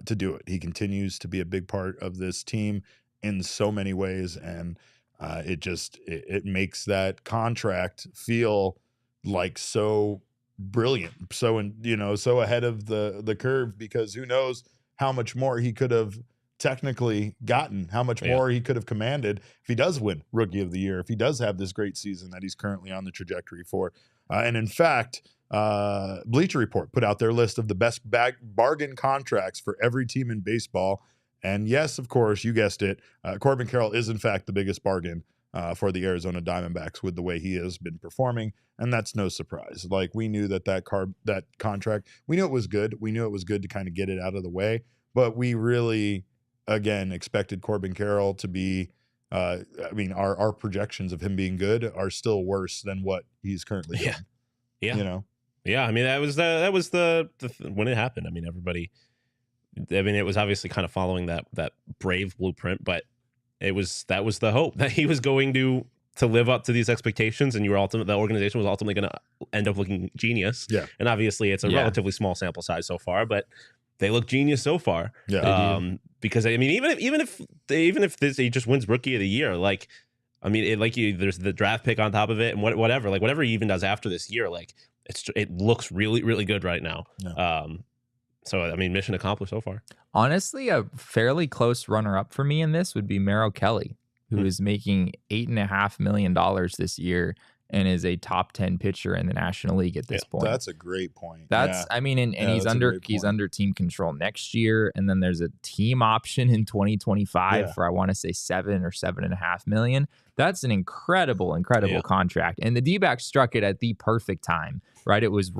to do it. He continues to be a big part of this team in so many ways, and it makes that contract feel like so brilliant, so ahead of the curve, because who knows how much more he could have technically gotten, how much more he could have commanded if he does win Rookie of the Year, if he does have this great season that he's currently on the trajectory for. And in fact, Bleacher Report put out their list of the best bargain contracts for every team in baseball. And yes, of course, you guessed it, Corbin Carroll is in fact the biggest bargain for the Arizona Diamondbacks with the way he has been performing, and that's no surprise. Like, we knew that contract, we knew it was good. We knew it was good to kind of get it out of the way, but we really, again, expected Corbin Carroll to be, our projections of him being good are still worse than what he's currently doing. Yeah. Yeah, I mean, that was the when it happened. I mean, it was obviously kind of following that brave blueprint, but that was the hope that he was going to live up to these expectations, and the organization was ultimately going to end up looking genius. Yeah, and obviously it's a relatively small sample size so far, but they look genius so far. Yeah, because I mean, even if he just wins Rookie of the Year, like, I mean, there's the draft pick on top of it, and whatever he even does after this year, like, it looks really, really good right now. Yeah. So I mean, mission accomplished so far. Honestly, a fairly close runner-up for me in this would be Merrill Kelly, who is making $8.5 million this year and is a top 10 pitcher in the National League at this point. That's a great point. That's, I mean, and he's under team control next year, and then there's a team option in 2025 for I want to say $7 or $7.5 million. That's an incredible contract, and the D-backs struck it at the perfect time. Right, it was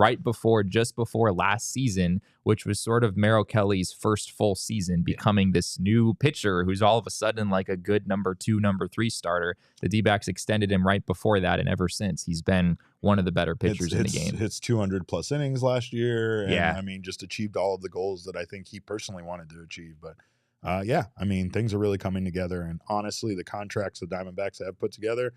just before last season, which was sort of Merrill Kelly's first full season, becoming this new pitcher who's all of a sudden like a good number 2, number 3 starter. The D-backs extended him right before that, and ever since he's been one of the better pitchers in the game. Hits 200 plus innings last year, and I mean, just achieved all of the goals that I think he personally wanted to achieve. But I mean, things are really coming together, and honestly, the contracts the Diamondbacks have put together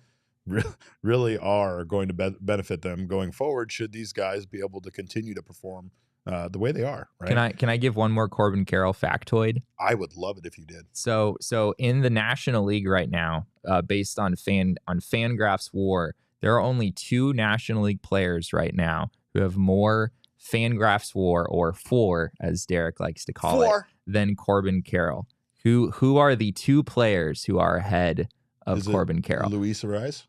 really are going to benefit them going forward, should these guys be able to continue to perform the way they are. Right? Can I give one more Corbin Carroll factoid? I would love it if you did. So in the National League right now, based on Fangraphs WAR, there are only 2 National League players right now who have more Fangraphs WAR, or 4 as Derek likes to call it, than Corbin Carroll. Who are the 2 players who are ahead of Corbin Carroll? Luis Arraez?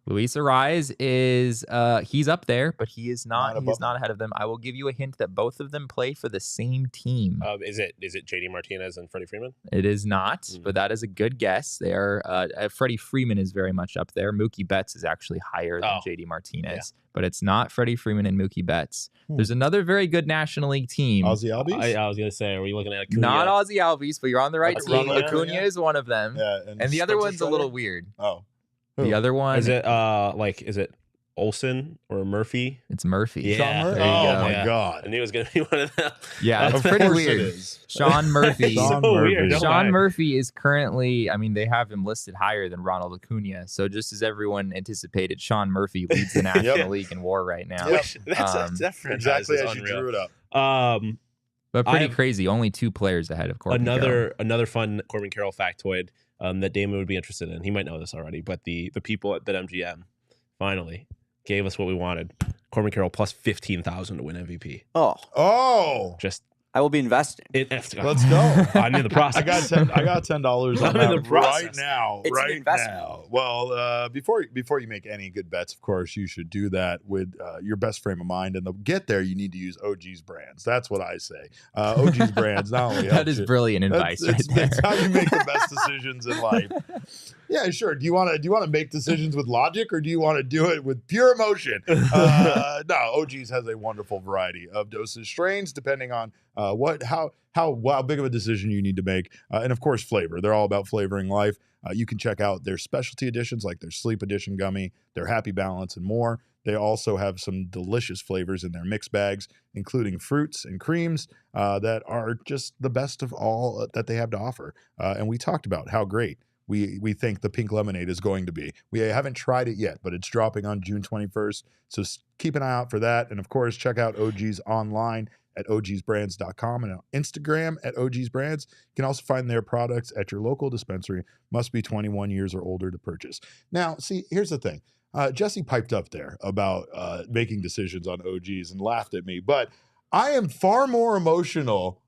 Luis Arraez is he's up there, but he is not ahead of them. I will give you a hint that both of them play for the same team. Is it JD Martinez and Freddie Freeman? It is not, but that is a good guess. They are Freddie Freeman is very much up there. Mookie Betts is actually higher than JD Martinez, but it's not Freddie Freeman and Mookie Betts. There's another very good National League team. Ozzie Albies? I was going to say, are we looking at Acuna? Not Ozzie Albies, but you're on the right team. Acuna is one of them. Yeah, and the other one's a little weird. Oh. The other one is it Olsen or Murphy? It's Murphy. Yeah. Shawn Murphy. There you go. God. I knew it was going to be one of them. Yeah, it's pretty weird. It is. Shawn Murphy. Shawn Murphy is currently, I mean, they have him listed higher than Ronald Acuna. So just as everyone anticipated, Shawn Murphy leads the National League in WAR right now. That's different. Exactly as you drew it up. But pretty crazy. Only 2 players ahead of Corbin Carroll. Another fun Corbin Carroll factoid that Damon would be interested in. He might know this already, but the people at BetMGM finally gave us what we wanted. Corbin Carroll plus 15,000 to win MVP. Oh. Just I will be investing. Let's go. I'm in the process. I got $10 on that right now. It's an investment. Now. Well, before you make any good bets, of course, you should do that with your best frame of mind. And to get there, you need to use OG's brands. That's what I say. OG's brands not only that is brilliant advice. It's how you make the best decisions in life. Yeah, sure. Do you want to make decisions with logic, or do you want to do it with pure emotion? No, OG's has a wonderful variety of dosage strains, depending on how big of a decision you need to make, and of course flavor. They're all about flavoring life. You can check out their specialty editions like their Sleep Edition gummy, their Happy Balance, and more. They also have some delicious flavors in their mix bags, including fruits and creams that are just the best of all that they have to offer. And we talked about how great we think the pink lemonade is going to be. We haven't tried it yet, but it's dropping on June 21st. So keep an eye out for that. And of course, check out OG's online at ogsbrands.com and on Instagram at ogsbrands. You can also find their products at your local dispensary. Must be 21 years or older to purchase. Now, see, here's the thing. Jesse piped up there about making decisions on OGs and laughed at me, but I am far more emotional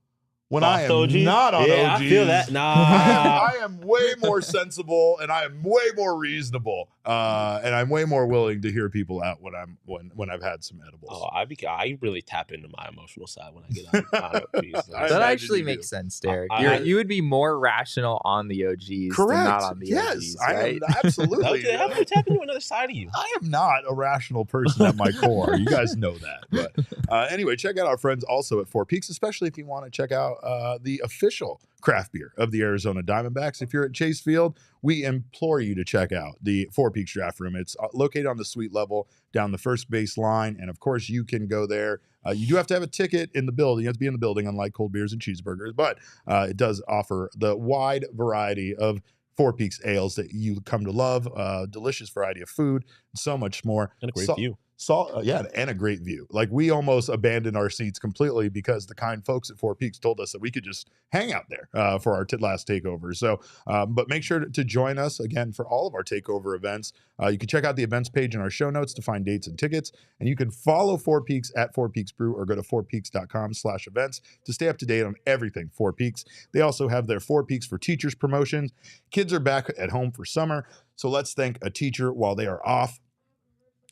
when I am not on OGs. I feel that. Nah. I am way more sensible, and I am way more reasonable, and I'm way more willing to hear people out when I've had some edibles. Oh, I really tap into my emotional side when I get on OGs. That actually makes sense, Derek. You would be more rational on the OGs than not on the OGs, right? I am absolutely. How do you tap into another side of you? I am not a rational person at my core. You guys know that. But anyway, check out our friends also at Four Peaks, especially if you want to check out the official craft beer of the Arizona Diamondbacks. If you're at Chase Field, we implore you to check out the Four Peaks Draft Room. It's located on the suite level down the first base line, and of course, you can go there. You do have to have a ticket in the building. You have to be in the building, unlike cold beers and cheeseburgers, but it does offer the wide variety of Four Peaks ales that you come to love, delicious variety of food, and so much more. And a great view. and a great view. Like, we almost abandoned our seats completely because the kind folks at Four Peaks told us that we could just hang out there for our last takeover. So, but make sure to join us again for all of our takeover events. You can check out the events page in our show notes to find dates and tickets, and you can follow Four Peaks at Four Peaks Brew or go to fourpeaks.com/events to stay up to date on everything Four Peaks. They also have their Four Peaks for Teachers promotions. Kids are back at home for summer, so let's thank a teacher while they are off.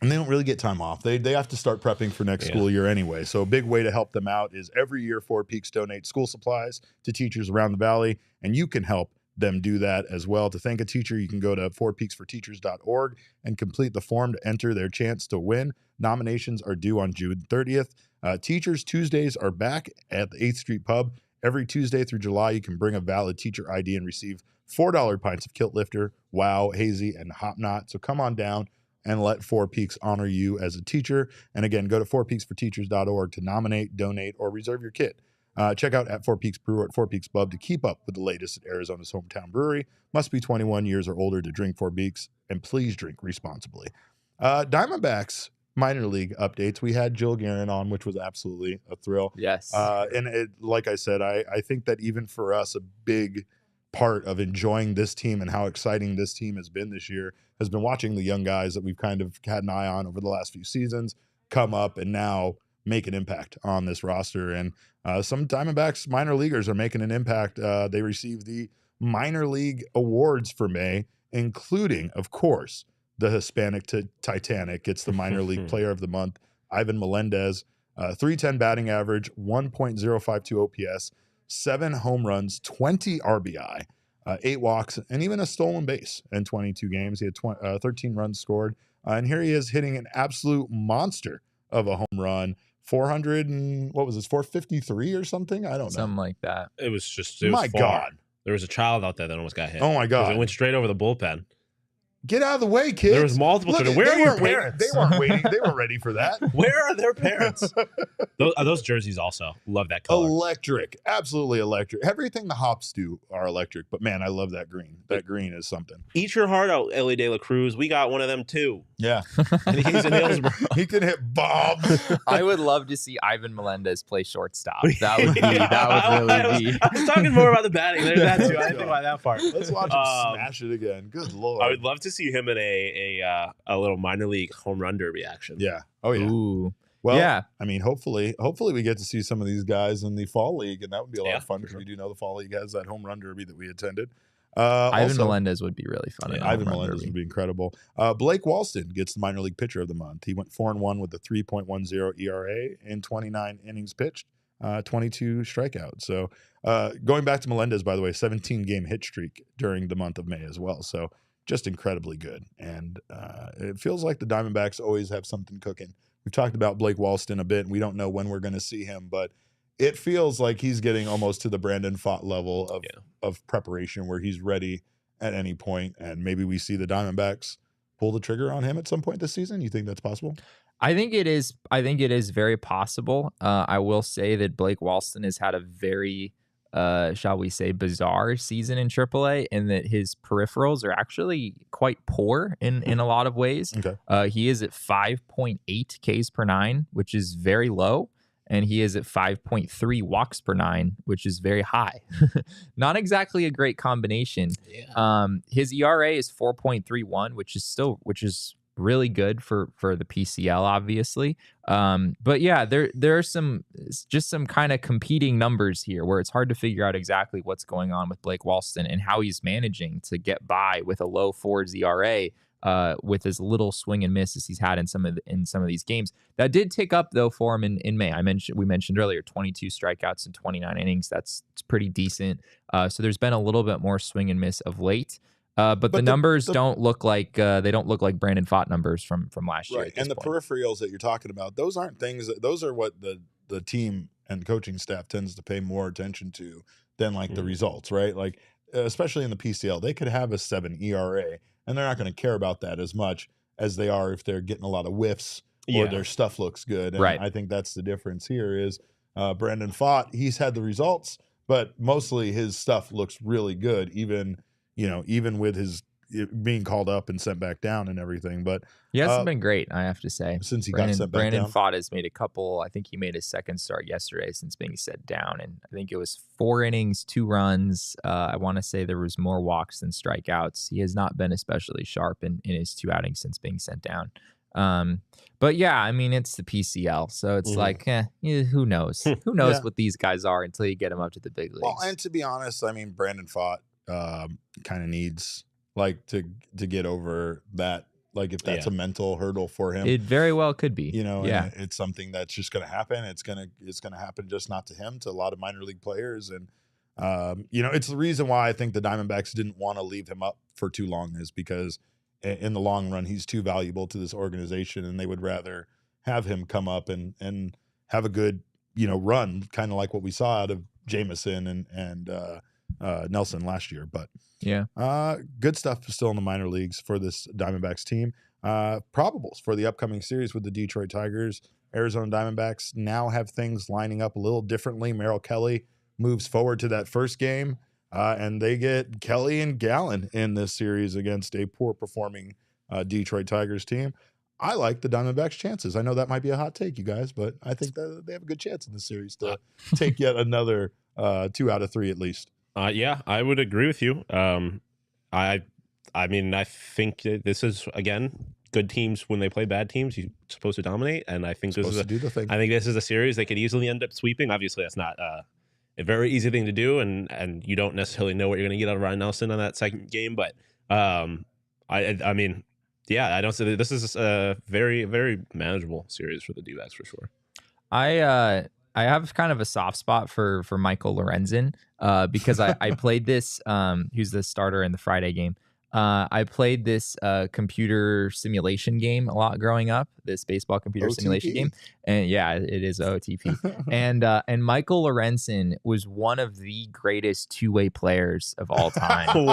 And they don't really get time off. They have to start prepping for next school year anyway. So a big way to help them out is every year Four Peaks donates school supplies to teachers around the valley, and you can help them do that as well. To thank a teacher, you can go to fourpeaksforteachers.org and complete the form to enter their chance to win. Nominations are due on June 30th. Teachers Tuesdays are back at the 8th Street Pub. Every Tuesday through July, you can bring a valid teacher ID and receive $4 pints of Kilt Lifter, Wow, Hazy, and Hop Knot. So come on down and let Four Peaks honor you as a teacher. And again, go to fourpeaksforteachers.org to nominate, donate, or reserve your kit. Check out at Four Peaks Brew or at Four Peaks Pub to keep up with the latest at Arizona's hometown brewery. Must be 21 years or older to drink Four Peaks, and please drink responsibly. Diamondbacks minor league updates. We had Jill Guerin on, which was absolutely a thrill. Yes. And like I said, I think that even for us, a big part of enjoying this team and how exciting this team has been this year has been watching the young guys that we've kind of had an eye on over the last few seasons come up and now make an impact on this roster. And some Diamondbacks minor leaguers are making an impact. They received the minor league awards for May, including, of course, the Hispanic Titanic gets the minor league player of the month, Ivan Melendez, 310 batting average, 1.052 OPS, 7 home runs, 20 RBI, 8 walks, and even a stolen base in 22 games. He had 13 runs scored. And here he is hitting an absolute monster of a home run. 400 and what was this, 453 or something? I don't know. Something like that. It was just, My God. There was a child out there that almost got hit. Oh my God. It went straight over the bullpen. Get out of the way, kids. There was multiple. Where are your parents? They weren't waiting. They weren't ready for that. Where are their parents? Those jerseys also. Love that color. Electric. Absolutely electric. Everything the Hops do are electric. But man, I love that green. That green is something. Eat your heart out, Elly De La Cruz. We got one of them too. Yeah. And he's in Hillsborough. He can hit bombs. I would love to see Ivan Melendez play shortstop. That would be really be. I was talking more about the batting. There's that too. I didn't think about that part. Let's watch him smash it again. Good Lord. I would love to see him in a little minor league home run derby action. Yeah. Oh yeah. Ooh. Well, yeah. I mean, hopefully we get to see some of these guys in the fall league, and that would be a lot of fun because sure. we do know the fall league has that home run derby that we attended. Ivan Melendez would be really fun. Yeah, Ivan Melendez would be incredible. Blake Walston gets the minor league pitcher of the month. He went 4-1 with a 3.10 ERA in 29 innings pitched, 22 strikeouts. So going back to Melendez, by the way, 17-game hit streak during the month of May as well. So just incredibly good. And it feels like the Diamondbacks always have something cooking. We've talked about Blake Walston a bit, and we don't know when we're going to see him, but it feels like he's getting almost to the Brandon Pfaadt level of preparation where he's ready at any point, and maybe we see the Diamondbacks pull the trigger on him at some point this season. You think that's possible? I think it is. I think it is very possible. I will say that Blake Walston has had a very, shall we say, bizarre season in AAA, and that his peripherals are actually quite poor in a lot of ways. Okay. He is at 5.8 Ks per 9, which is very low. And he is at 5.3 walks per 9, which is very high. Not exactly a great combination. Yeah. His ERA is 4.31, which is really good for the PCL, obviously. But yeah, there are some kind of competing numbers here where it's hard to figure out exactly what's going on with Blake Walston and how he's managing to get by with a low 4 ERA. With as little swing and miss as he's had in some of these games. That did tick up though for him in May. We mentioned earlier 22 strikeouts in 29 innings. It's pretty decent. So there's been a little bit more swing and miss of late. But the numbers don't look like Brandon Pfaadt numbers from last year. Right. And the peripherals that you're talking about, those aren't things those are what the team and coaching staff tends to pay more attention to than like the results, right? Like especially in the PCL, they could have a 7 ERA. And they're not going to care about that as much as they are if they're getting a lot of whiffs or their stuff looks good. And right. I think that's the difference here is Brandon Pfaadt, he's had the results, but mostly his stuff looks really good, even with his being called up and sent back down and everything. But he hasn't been great, I have to say. Since he got sent back Brandon down. Pfaadt has made a couple. I think he made his second start yesterday since being sent down, and I think it was 4 innings, 2 runs. I want to say there was more walks than strikeouts. He has not been especially sharp in his 2 outings since being sent down. But yeah, I mean, it's the PCL, so it's like, who knows? Who knows what these guys are until you get them up to the big leagues. Well, and to be honest, I mean, Brandon Pfaadt kind of needs like to get over that. Like if that's a mental hurdle for him, it very well could be. You know, and it's something that's just going to happen. It's gonna happen, just not to him, to a lot of minor league players, and you know, it's the reason why I think the Diamondbacks didn't want to leave him up for too long, is because in the long run, he's too valuable to this organization, and they would rather have him come up and have a good, you know, run, kind of like what we saw out of Jameson and Nelson last year. But good stuff still in the minor leagues for this Diamondbacks team. Probables for the upcoming series with the Detroit Tigers. Arizona Diamondbacks now have things lining up a little differently. Merrill Kelly moves forward to that first game, and they get Kelly and Gallen in this series against a poor performing Detroit Tigers team. I like the Diamondbacks' chances. I know that might be a hot take, you guys, but I think that they have a good chance in this series to take yet another 2 out of 3 at least. Yeah, I would agree with you. I mean, I think this is, again, good teams when they play bad teams, you're supposed to dominate, and I think this is a series they could easily end up sweeping. Obviously, that's not a very easy thing to do, and you don't necessarily know what you're going to get out of Ryan Nelson on that second game. But I mean, yeah, I don't say this is a very, very manageable series for the D-backs for sure. I have kind of a soft spot for Michael Lorenzen because I played this. Who's the starter in the Friday game? I played this computer simulation game a lot growing up. This baseball computer simulation game, and yeah, it is OTP. and Michael Lorenzen was one of the greatest 2-way players of all time.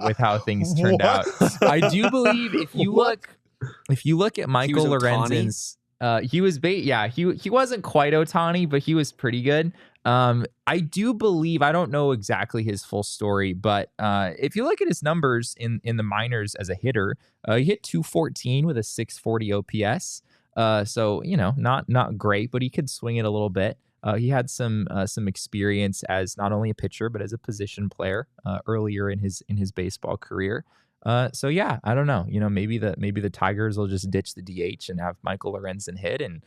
with how things turned out. I do believe if you look at Michael Lorenzen's. He was he wasn't quite Ohtani, but he was pretty good. I do believe, I don't know exactly his full story, but if you look at his numbers in the minors as a hitter, he hit 214 with a 640 OPS. So, you know, not great, but he could swing it a little bit. He had some experience as not only a pitcher, but as a position player earlier in his baseball career. So yeah, I don't know. You know, maybe the Tigers will just ditch the DH and have Michael Lorenzen hit, and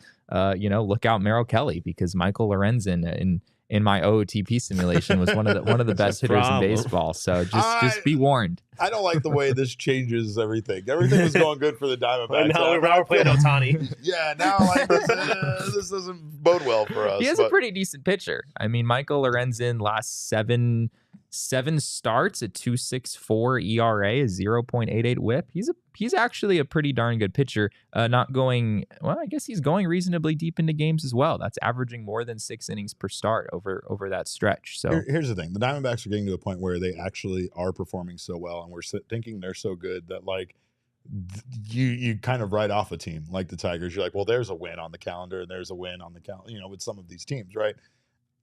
you know, look out Merrill Kelly, because Michael Lorenzen in my OOTP simulation was one of the best hitters in baseball. So just be warned. I don't like the way this changes everything. Everything was going good for the Diamondbacks. Now we're playing Ohtani. Yeah, now like this doesn't bode well for us. He has a pretty decent pitcher. I mean, Michael Lorenzen last seven starts at 2.64 ERA, a 0.88 WHIP. He's actually a pretty darn good pitcher. Not going well. I guess he's going reasonably deep into games as well. That's averaging more than 6 innings per start over that stretch. So here's the thing: the Diamondbacks are getting to a point where they actually are performing so well, and we're thinking they're so good that like you kind of write off a team like the Tigers. You're like, well, there's a win on the calendar, and there's a win on the calendar. You know, with some of these teams, right?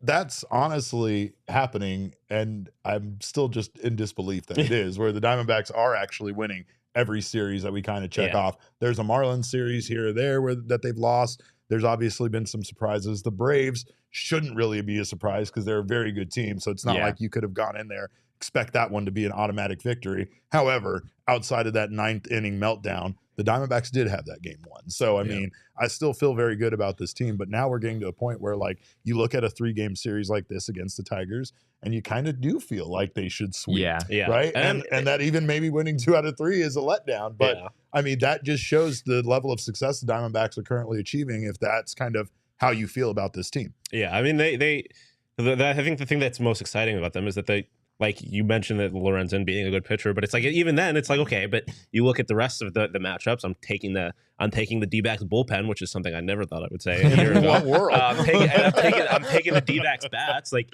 That's honestly happening, and I'm still just in disbelief that it is, where the Diamondbacks are actually winning every series that we kind of check off. There's a Marlins series here or there that they've lost. There's obviously been some surprises. The Braves shouldn't really be a surprise because they're a very good team, so it's not like you could have gone in there, expect that one to be an automatic victory. However, outside of that 9th inning meltdown, the Diamondbacks did have that game won. So, I mean, I still feel very good about this team, but now we're getting to a point where, like, you look at a 3-game series like this against the Tigers, and you kind of do feel like they should sweep, right? And that even maybe winning 2 out of 3 is a letdown. But, I mean, that just shows the level of success the Diamondbacks are currently achieving, if that's kind of how you feel about this team. Yeah, I mean, I think the thing that's most exciting about them is that they, like you mentioned, that Lorenzen being a good pitcher, but it's like even then it's like, okay, but you look at the rest of the matchups. I'm taking the D-backs bullpen, which is something I never thought I would say a year ago. What world? I'm taking the D-backs bats. Like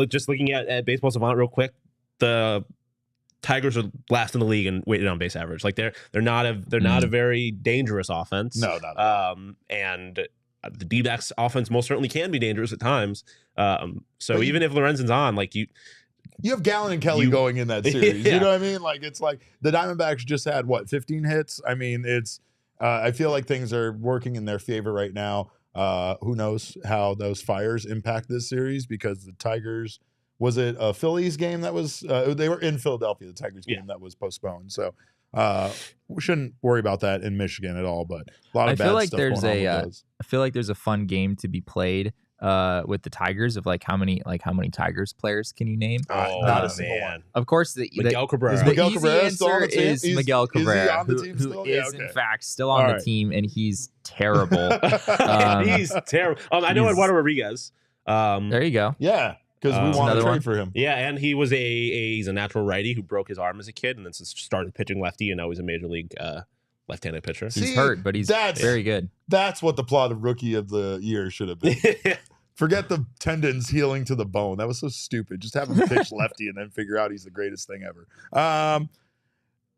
just looking at Baseball Savant real quick, the Tigers are last in the league in weighted on base average. Like they're not a very dangerous offense. No, not and the D-backs offense most certainly can be dangerous at times. So even if Lorenzen's on, like You have Gallen and Kelly going in that series. You know what I mean? Like, it's like the Diamondbacks just had, 15 hits? I mean, it's I feel like things are working in their favor right now. Who knows how those fires impact this series, because the Tigers, was it a Phillies game that was they were in Philadelphia, the Tigers game that was postponed. So we shouldn't worry about that in Michigan at all, but a lot of bad stuff going on with those. I feel like there's a fun game to be played with the Tigers of how many Tigers players can you name? Not a single one. Of course, Miguel Cabrera. Is Miguel Cabrera easy still on answer the team? is Miguel Cabrera, who is in fact still on the team, and he's terrible. He's terrible. I know Eduardo Rodriguez. There you go. Yeah, because we want to trade for him. Yeah, and he was he's a natural righty who broke his arm as a kid, and then started pitching lefty, and now he's a major league left-handed pitcher. He's hurt, but he's very good. That's what the plot of Rookie of the Year should have been. Forget the tendons healing to the bone. That was so stupid. Just have him pitch lefty and then figure out he's the greatest thing ever.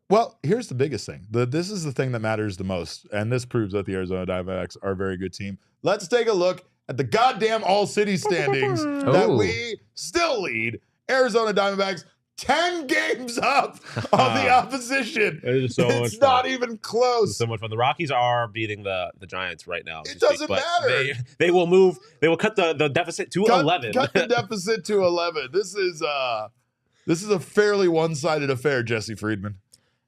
Well, here's the biggest thing. This is the thing that matters the most, and this proves that the Arizona Diamondbacks are a very good team. Let's take a look at the goddamn All-City standings that we still lead. Arizona Diamondbacks 10 games up on the opposition. It's not even close. It's so much fun. The Rockies are beating the Giants right now. It doesn't matter. They will move. They will cut the deficit to 11. Cut the deficit to 11. This is a fairly one-sided affair, Jesse Friedman.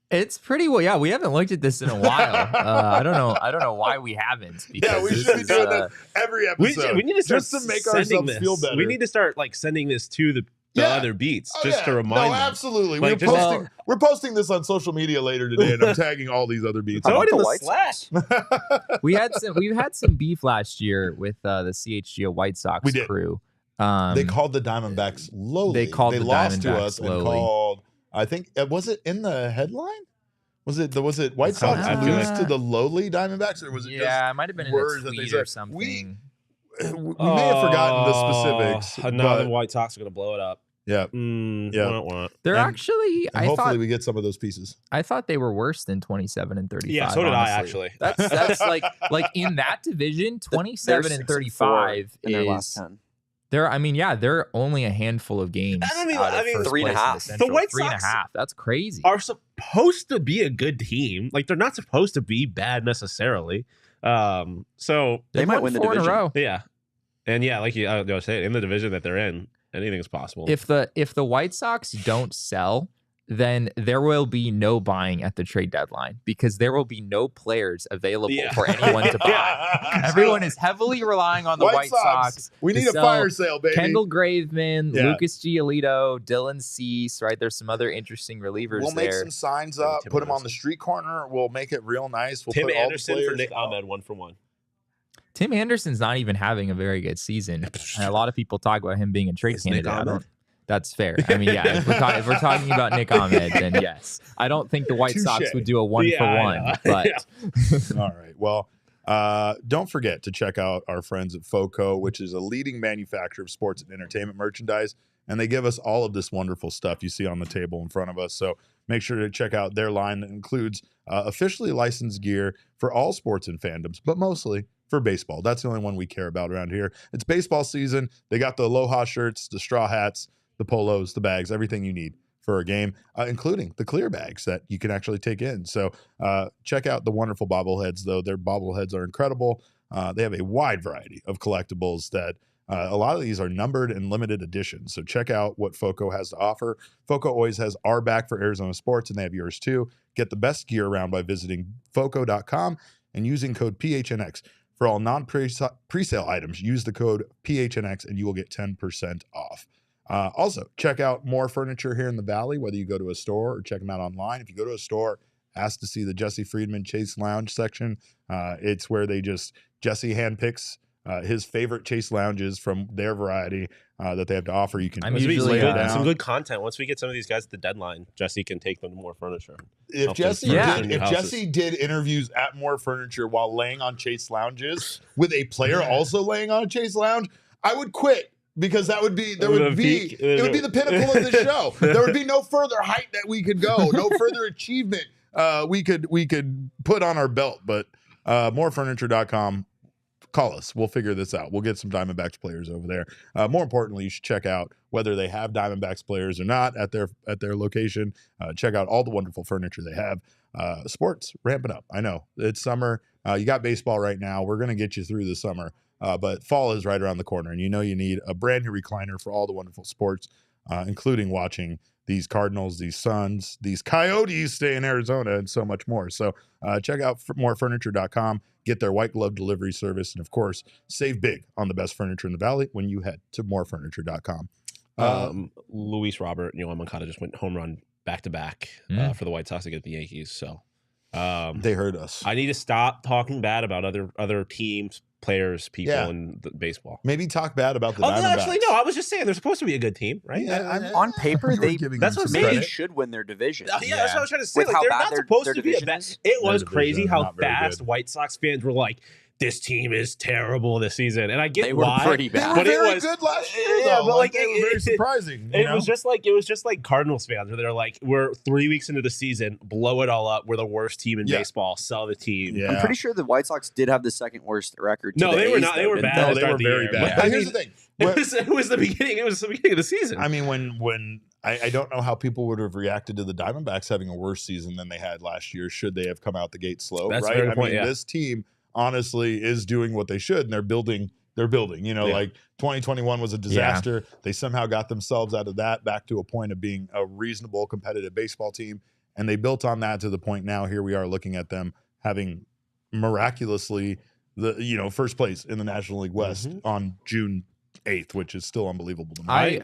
It's pretty well. Yeah, we haven't looked at this in a while. I don't know why we haven't. Yeah, we should be doing this every episode. We need to start just to make ourselves feel better. We need to start sending this to the other beats to remind them. Absolutely. We're posting this on social media later today, and I'm tagging all these other beats. Throw it in the Slack. We've had some beef last year with the CHGO White Sox crew. They called the Diamondbacks lowly. They lost to us and called. I think was it in the headline? Was it White Sox lose to the lowly Diamondbacks, or was it? Yeah, it might have been in a tweet or something. We may have forgotten the specifics. Now the White Sox are going to blow it up. Yeah, They're actually. Hopefully, we get some of those pieces. I thought they were worse than 27 and 35. Yeah, so did I actually. That's like in that division, 27 and 35 in their last 10. They're only a handful of games. I mean, 3.5. The White Sox 3.5. That's crazy. Are supposed to be a good team. Like, they're not supposed to be bad necessarily. So they might win the division. In a row. Yeah, and like you said, in the division that they're in, anything is possible. If the White Sox don't sell, then there will be no buying at the trade deadline, because there will be no players available for anyone to buy. Everyone is heavily relying on the White Sox. We need a fire sale, baby. Kendall Graveman, Lucas Giolito, Dylan Cease, right? There's some other interesting relievers. We'll make some signs up, put them on the street corner. We'll make it real nice. We'll Tim put Anderson for Nick Ahmed 1-for-1. Tim Anderson's not even having a very good season. And a lot of people talk about him being a trade candidate. That's fair. I mean, if we're talking about Nick Ahmed, then yes. I don't think the White Sox would do a 1-for-1. But all right. Well, don't forget to check out our friends at FOCO, which is a leading manufacturer of sports and entertainment merchandise. And they give us all of this wonderful stuff you see on the table in front of us. So make sure to check out their line that includes officially licensed gear for all sports and fandoms, but mostly for baseball. That's the only one we care about around here. It's baseball season. They got the Aloha shirts, the straw hats, the polos, the bags, everything you need for a game, including the clear bags that you can actually take in. So check out the wonderful bobbleheads, though. Their bobbleheads are incredible. They have a wide variety of collectibles that a lot of these are numbered and limited editions. So check out what FOCO has to offer. FOCO always has our back for Arizona sports, and they have yours too. Get the best gear around by visiting foco.com and using code PHNX. For all non-presale items, use the code PHNX and you will get 10% off. Also, check out More Furniture here in the Valley, whether you go to a store or check them out online. If you go to a store, ask to see the Jesse Friedman Chase Lounge section. It's where Jesse handpicks his favorite Chase lounges from their variety that they have to offer. You can usually some good content. Once we get some of these guys at the deadline, Jesse can take them to More Furniture. If Jesse did interviews at More Furniture while laying on Chase lounges with a player also laying on a Chase lounge, I would quit. Because it would be the pinnacle of the show. There would be no further height that we could go, no further achievement we could put on our belt. But morefurniture.com, call us. We'll figure this out. We'll get some Diamondbacks players over there. More importantly, you should check out whether they have Diamondbacks players or not at their location. Check out all the wonderful furniture they have. Sports ramping up. I know it's summer. You got baseball right now. We're going to get you through the summer, but fall is right around the corner, and you need a brand new recliner for all the wonderful sports, including watching these Cardinals, these Suns, these Coyotes stay in Arizona, and so much more. So check out morefurniture.com, get their white glove delivery service, and of course, save big on the best furniture in the valley when you head to morefurniture.com. Luis Robert and Yohan Moncada just went home run back-to-back for the White Sox against the Yankees. So they heard us. I need to stop talking bad about other teams, players, people in the baseball. Maybe talk bad about the Diamondbacks. Actually, no. I was just saying they're supposed to be a good team, right? Yeah, on paper, that's what they should win their division. Yeah, that's what I was trying to say. With Like, how they're bad not supposed to be a bad. It was crazy how fast White Sox fans were like, "This team is terrible this season," and I get why. They were pretty bad, but it was good last year. Yeah, though. but like it was very surprising. It was just like Cardinals fans, where they're like, "We're 3 weeks into the season, blow it all up. We're the worst team in baseball. Sell the team." Yeah. I'm pretty sure the White Sox did have the second worst record. No, they were A's, not. They though, were didn't bad. No, they were very bad. But here's the thing. It was the beginning. It was the beginning of the season. I mean, when I don't know how people would have reacted to the Diamondbacks having a worse season than they had last year. Should they have come out the gate slow? That's a right? fair I point, mean, this team honestly is doing what they should, and they're building. Like 2021 was a disaster. They somehow got themselves out of that back to a point of being a reasonable competitive baseball team, and they built on that to the point now. Here we are looking at them having miraculously the first place in the National League West on June 8th, which is still unbelievable to me.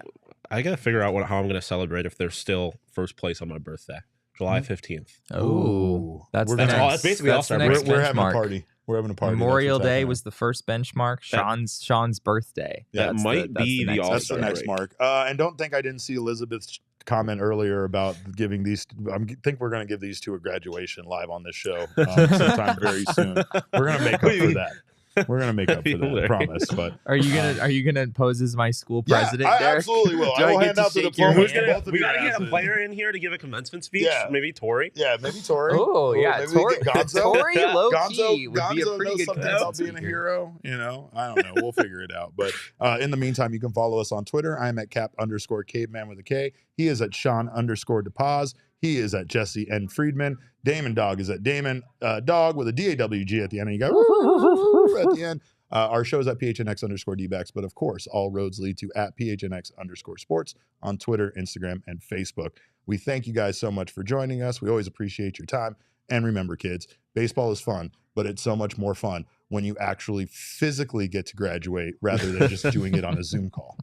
I got to figure out how I'm going to celebrate if they're still first place on my birthday, July 15th. Oh, that's basically all-star break. We're having a party. We're having a party. Memorial Day was the first benchmark. Sean's birthday. That might be the That's the next mark. And don't think I didn't see Elizabeth's comment earlier about giving these. I think we're going to give these two a graduation live on this show sometime very soon. We're going to make up for that. We're gonna make up for that, I promise. But are you gonna pose as my school president? I Derek? absolutely will. Do I will get hand to out the shake your diploma. hand? We gotta get a player in here to give a commencement speech. Yeah. Maybe Tori. Yeah, maybe Tori. Oh yeah, maybe Tori. Gonzo. Low Gonzo, key would be a pretty good something about being a hero. I don't know. We'll figure it out. But in the meantime, you can follow us on Twitter. I am at Cap_Caveman with a K. He is at Shawn_DePaz. He is at Jesse N. Friedman. Damon Dog is at Damon Dog with a DAWG at the end. And you got at the end. Our show is at PHNX_Dbacks, but of course, all roads lead to at PHNX_sports on Twitter, Instagram, and Facebook. We thank you guys so much for joining us. We always appreciate your time. And remember, kids, baseball is fun, but it's so much more fun when you actually physically get to graduate rather than just doing it on a Zoom call.